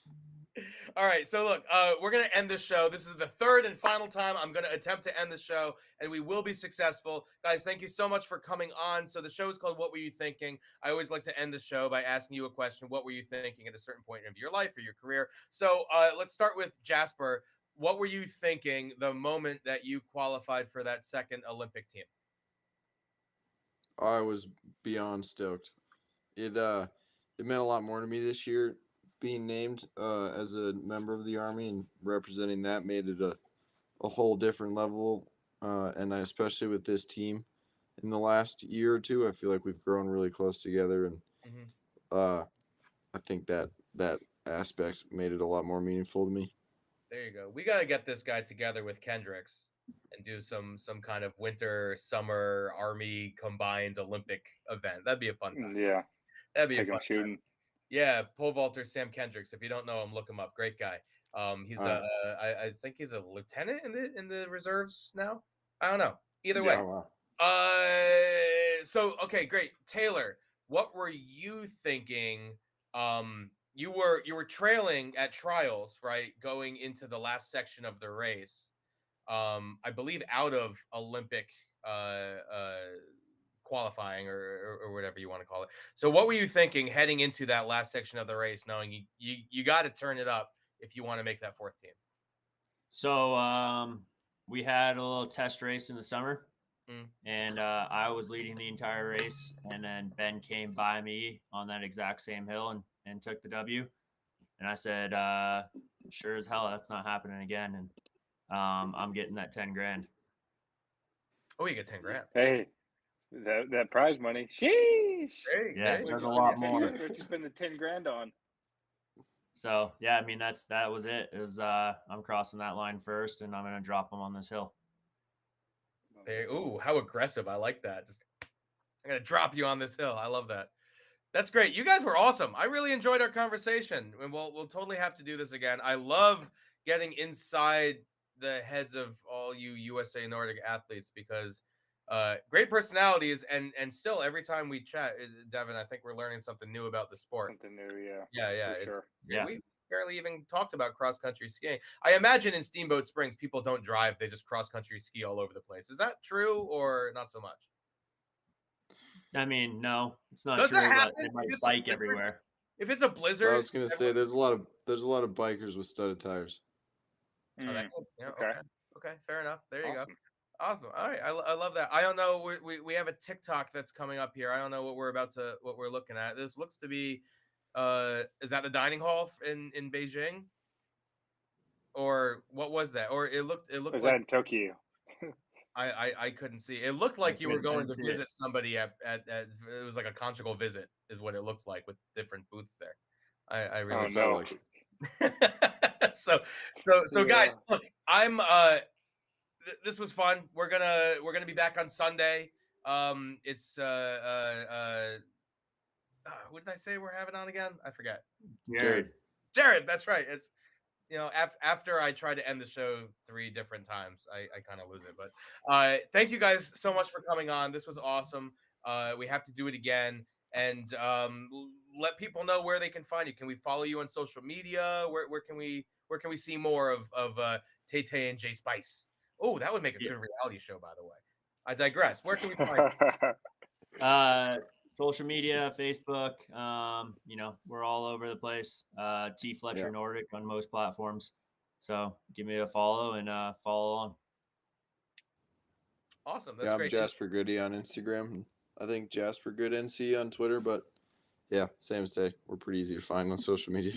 All right, so look, we're gonna end the show. This is the third and final time I'm gonna attempt to end the show, and we will be successful, guys. Thank you so much for coming on. So the show is called "What Were You Thinking?" I always like to end the show by asking you a question: what were you thinking at a certain point of your life or your career? So let's start with Jasper. What were you thinking the moment that you qualified for that second Olympic team?
I was beyond stoked. It meant a lot more to me this year. Being named as a member of the Army and representing that made it a whole different level. And especially with this team in the last year or two, I feel like we've grown really close together. And I think that aspect made it a lot more meaningful to me.
There you go. We got to get this guy together with Kendricks and do some kind of winter, summer, Army combined Olympic event. That'd be a fun time.
Yeah.
That'd be
Take
a
him
fun time.
shooting.
Yeah, pole vaulter Sam Kendricks. If you don't know him, look him up. Great guy. He's I think he's a lieutenant in the reserves now. I don't know. Either way.
Oh, wow.
So okay, great. Taylor, what were you thinking? You were trailing at trials, right? Going into the last section of the race. I believe out of Olympic qualifying or whatever you want to call it. So what were you thinking heading into that last section of the race, knowing you got to turn it up if you want to make that fourth team?
So we had a little test race in the summer, and I was leading the entire race, and then Ben came by me on that exact same hill and took the W. And I said, sure as hell, that's not happening again. And I'm getting that 10 grand.
Oh, you get 10 grand.
Hey, that prize money. Sheesh.
Yeah,
Hey,
there's a lot more.
What you spend the 10 grand on?
So yeah, I mean that was it. It was I'm crossing that line first, and I'm gonna drop them on this hill.
Ooh, how aggressive! I like that. I'm gonna drop you on this hill. I love that. That's great. You guys were awesome. I really enjoyed our conversation, and we'll totally have to do this again. I love getting inside the heads of all you USA Nordic athletes because great personalities, and still every time we chat, Devon, I think we're learning something new about the sport.
Something new, yeah.
Yeah.
For sure.
Yeah.
We barely even talked about cross country skiing. I imagine in Steamboat Springs, people don't drive; they just cross country ski all over the place. Is that true or not so much?
I mean, no, it's not
Does
true,
that
but
happen?
they might
If it's a
bike
blizzard?
everywhere.
If it's a blizzard,
I was gonna say there's a lot of bikers with studded tires.
Oh, that could, yeah,
Okay.
okay, fair enough. There you go.
Awesome.
Awesome. All right, I love that. I don't know. We have a TikTok that's coming up here. I don't know what we're looking at. This looks to be, is that the dining hall in Beijing, or what was that? Or it looked
Is
like
that in Tokyo?
I couldn't see. It looked like you were going to
couldn't see it.
visit somebody at it was like a conjugal visit is what it looked like with different booths there. I really
Oh,
felt
no.
like it.
so
Yeah.
guys, look, I'm this was fun. We're gonna be back on Sunday. It's who did I say we're having on again? I forget. Jared, that's right. It's after I try to end the show 3 different times, I kind of lose it. But thank you guys so much for coming on. This was awesome. We have to do it again, and let people know where they can find you. Can we follow you on social media? Where can we see more of Tay Tay and Jay Spice? Oh, that would make a good reality show, by the way. I digress. Where can we find you?
Social media, Facebook, we're all over the place. T Fletcher Nordic on most platforms. So give me a follow and follow along.
Awesome. That's
I'm
great.
Jasper Goody on Instagram. I think Jasper Good NC on Twitter, but yeah, same as Tay. We're pretty easy to find on social media.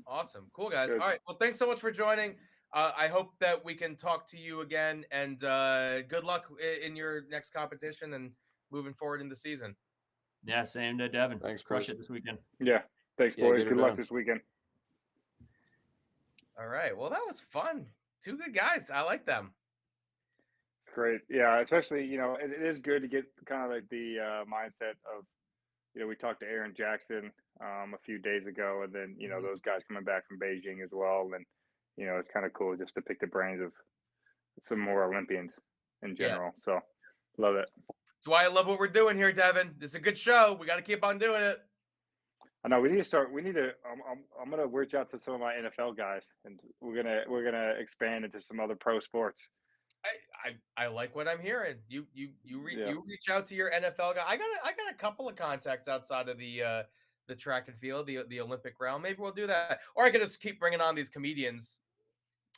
Awesome. Cool, guys.
Good.
All right. Well, thanks so much for joining. I hope that we can talk to you again, and good luck in your next competition and moving forward in the season.
Yeah, same to Devon.
Thanks,
Crush
Chris.
it this weekend.
Yeah. Thanks,
Yeah,
boys.
get her
Good luck
done.
this weekend.
All right. Well, that was fun. 2 good guys. I like them.
great. Yeah, especially it is good to get kind of like the mindset of we talked to Aaron Jackson a few days ago, and then
Mhm.
those guys coming back from Beijing as well, and it's kind of cool just to pick the brains of some more Olympians in
Yeah.
general. So love it.
That's why I love what we're doing here, Devin. This is a good show. We got to keep on doing it.
I know we need to start. We need to. I'm gonna reach out to some of my NFL guys, and we're gonna expand into some other pro sports.
I like what I'm hearing.
Yeah.
You reach out to your NFL guy. I got a couple of contacts outside of the track and field, the Olympic realm. Maybe we'll do that, or I could just keep bringing on these comedians.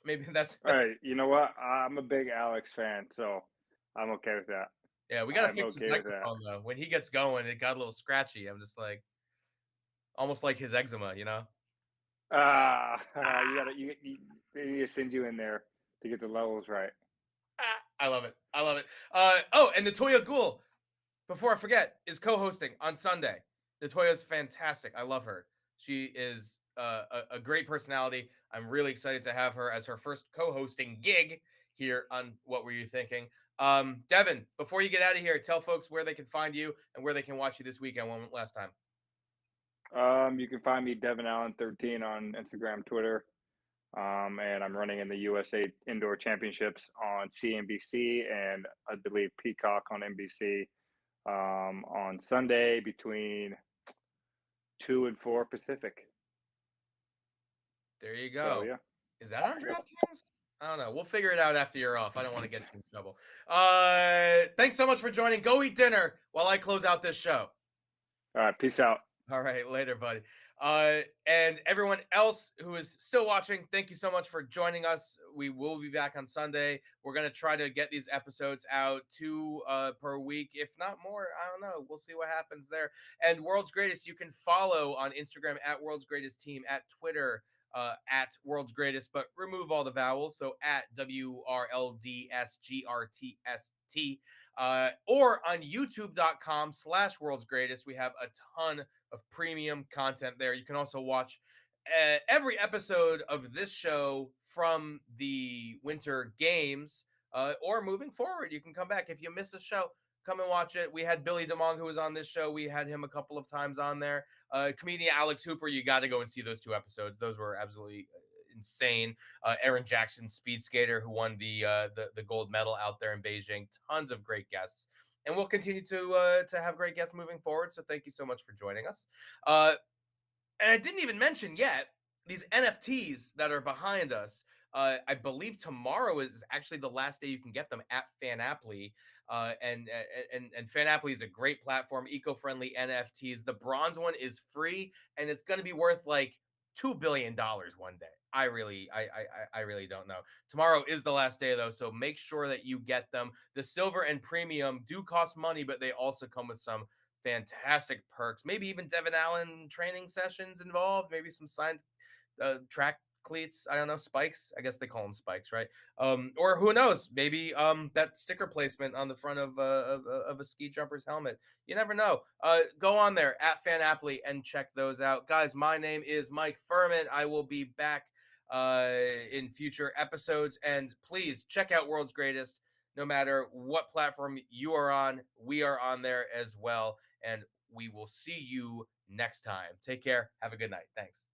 Maybe that's
All right. You know what? I'm a big Alex fan, so I'm okay with that.
yeah. We got to
I'm
fix his
okay with that.
microphone though. When he gets going, it got a little scratchy. I'm just like almost like his eczema, you know.
You gotta they need to send you in there to get the levels right.
I love it. I love it. And Natoya Ghoul, before I forget, is co-hosting on Sunday. Natoya's fantastic. I love her. She is a great personality. I'm really excited to have her as her first co-hosting gig here on What Were You Thinking? Devin, before you get out of here, tell folks where they can find you and where they can watch you this weekend one last time.
You can find me Devon Allen 13 on Instagram, Twitter. And I'm running in the USA Indoor Championships on CNBC and I believe Peacock on NBC on Sunday between 2 and 4 Pacific.
There you
So
go.
yeah.
Is that on DraftKings? I don't know. We'll figure it out after you're off. I don't want to get you in trouble. Thanks so much for joining. Go eat dinner while I close out this show.
All right, peace out.
All right, later, buddy. And everyone else who is still watching, thank you so much for joining us. We will be back on Sunday. We're gonna try to get these episodes out 2 per week, if not more. I don't know. We'll see what happens there. And World's Greatest, you can follow on Instagram at World's Greatest Team, at Twitter at World's Greatest, but remove all the vowels. So at WRLDSGRTST, or on youtube.com/World's Greatest. We have a ton of premium content there. You can also watch every episode of this show from the Winter Games, or moving forward. You can come back. If you missed the show, come and watch it. We had Billy DeMong, who was on this show. We had him a couple of times on there. Comedian Alex Hooper, you got to go and see those 2 episodes. Those were absolutely insane. Aaron Jackson, speed skater, who won the gold medal out there in Beijing. Tons of great guests. And we'll continue to have great guests moving forward. So thank you so much for joining us. And I didn't even mention yet these NFTs that are behind us. I believe tomorrow is actually the last day you can get them at Fanaply. And Fanaply is a great platform, eco-friendly NFTs. The bronze one is free, and it's going to be worth like $2 billion one day. I really don't know. Tomorrow is the last day though, so make sure that you get them. The silver and premium do cost money, but they also come with some fantastic perks. Maybe even Devon Allen training sessions involved. Maybe some signed track cleats. I don't know, spikes. I guess they call them spikes, right? Or who knows? Maybe that sticker placement on the front of a ski jumper's helmet. You never know. Go on there at Fanaply and check those out, guys. My name is Mike Furman. I will be back in future episodes, and please check out World's Greatest. No matter what platform you are on, we are on there as well. And we will see you next time. Take care. Have a good night. Thanks.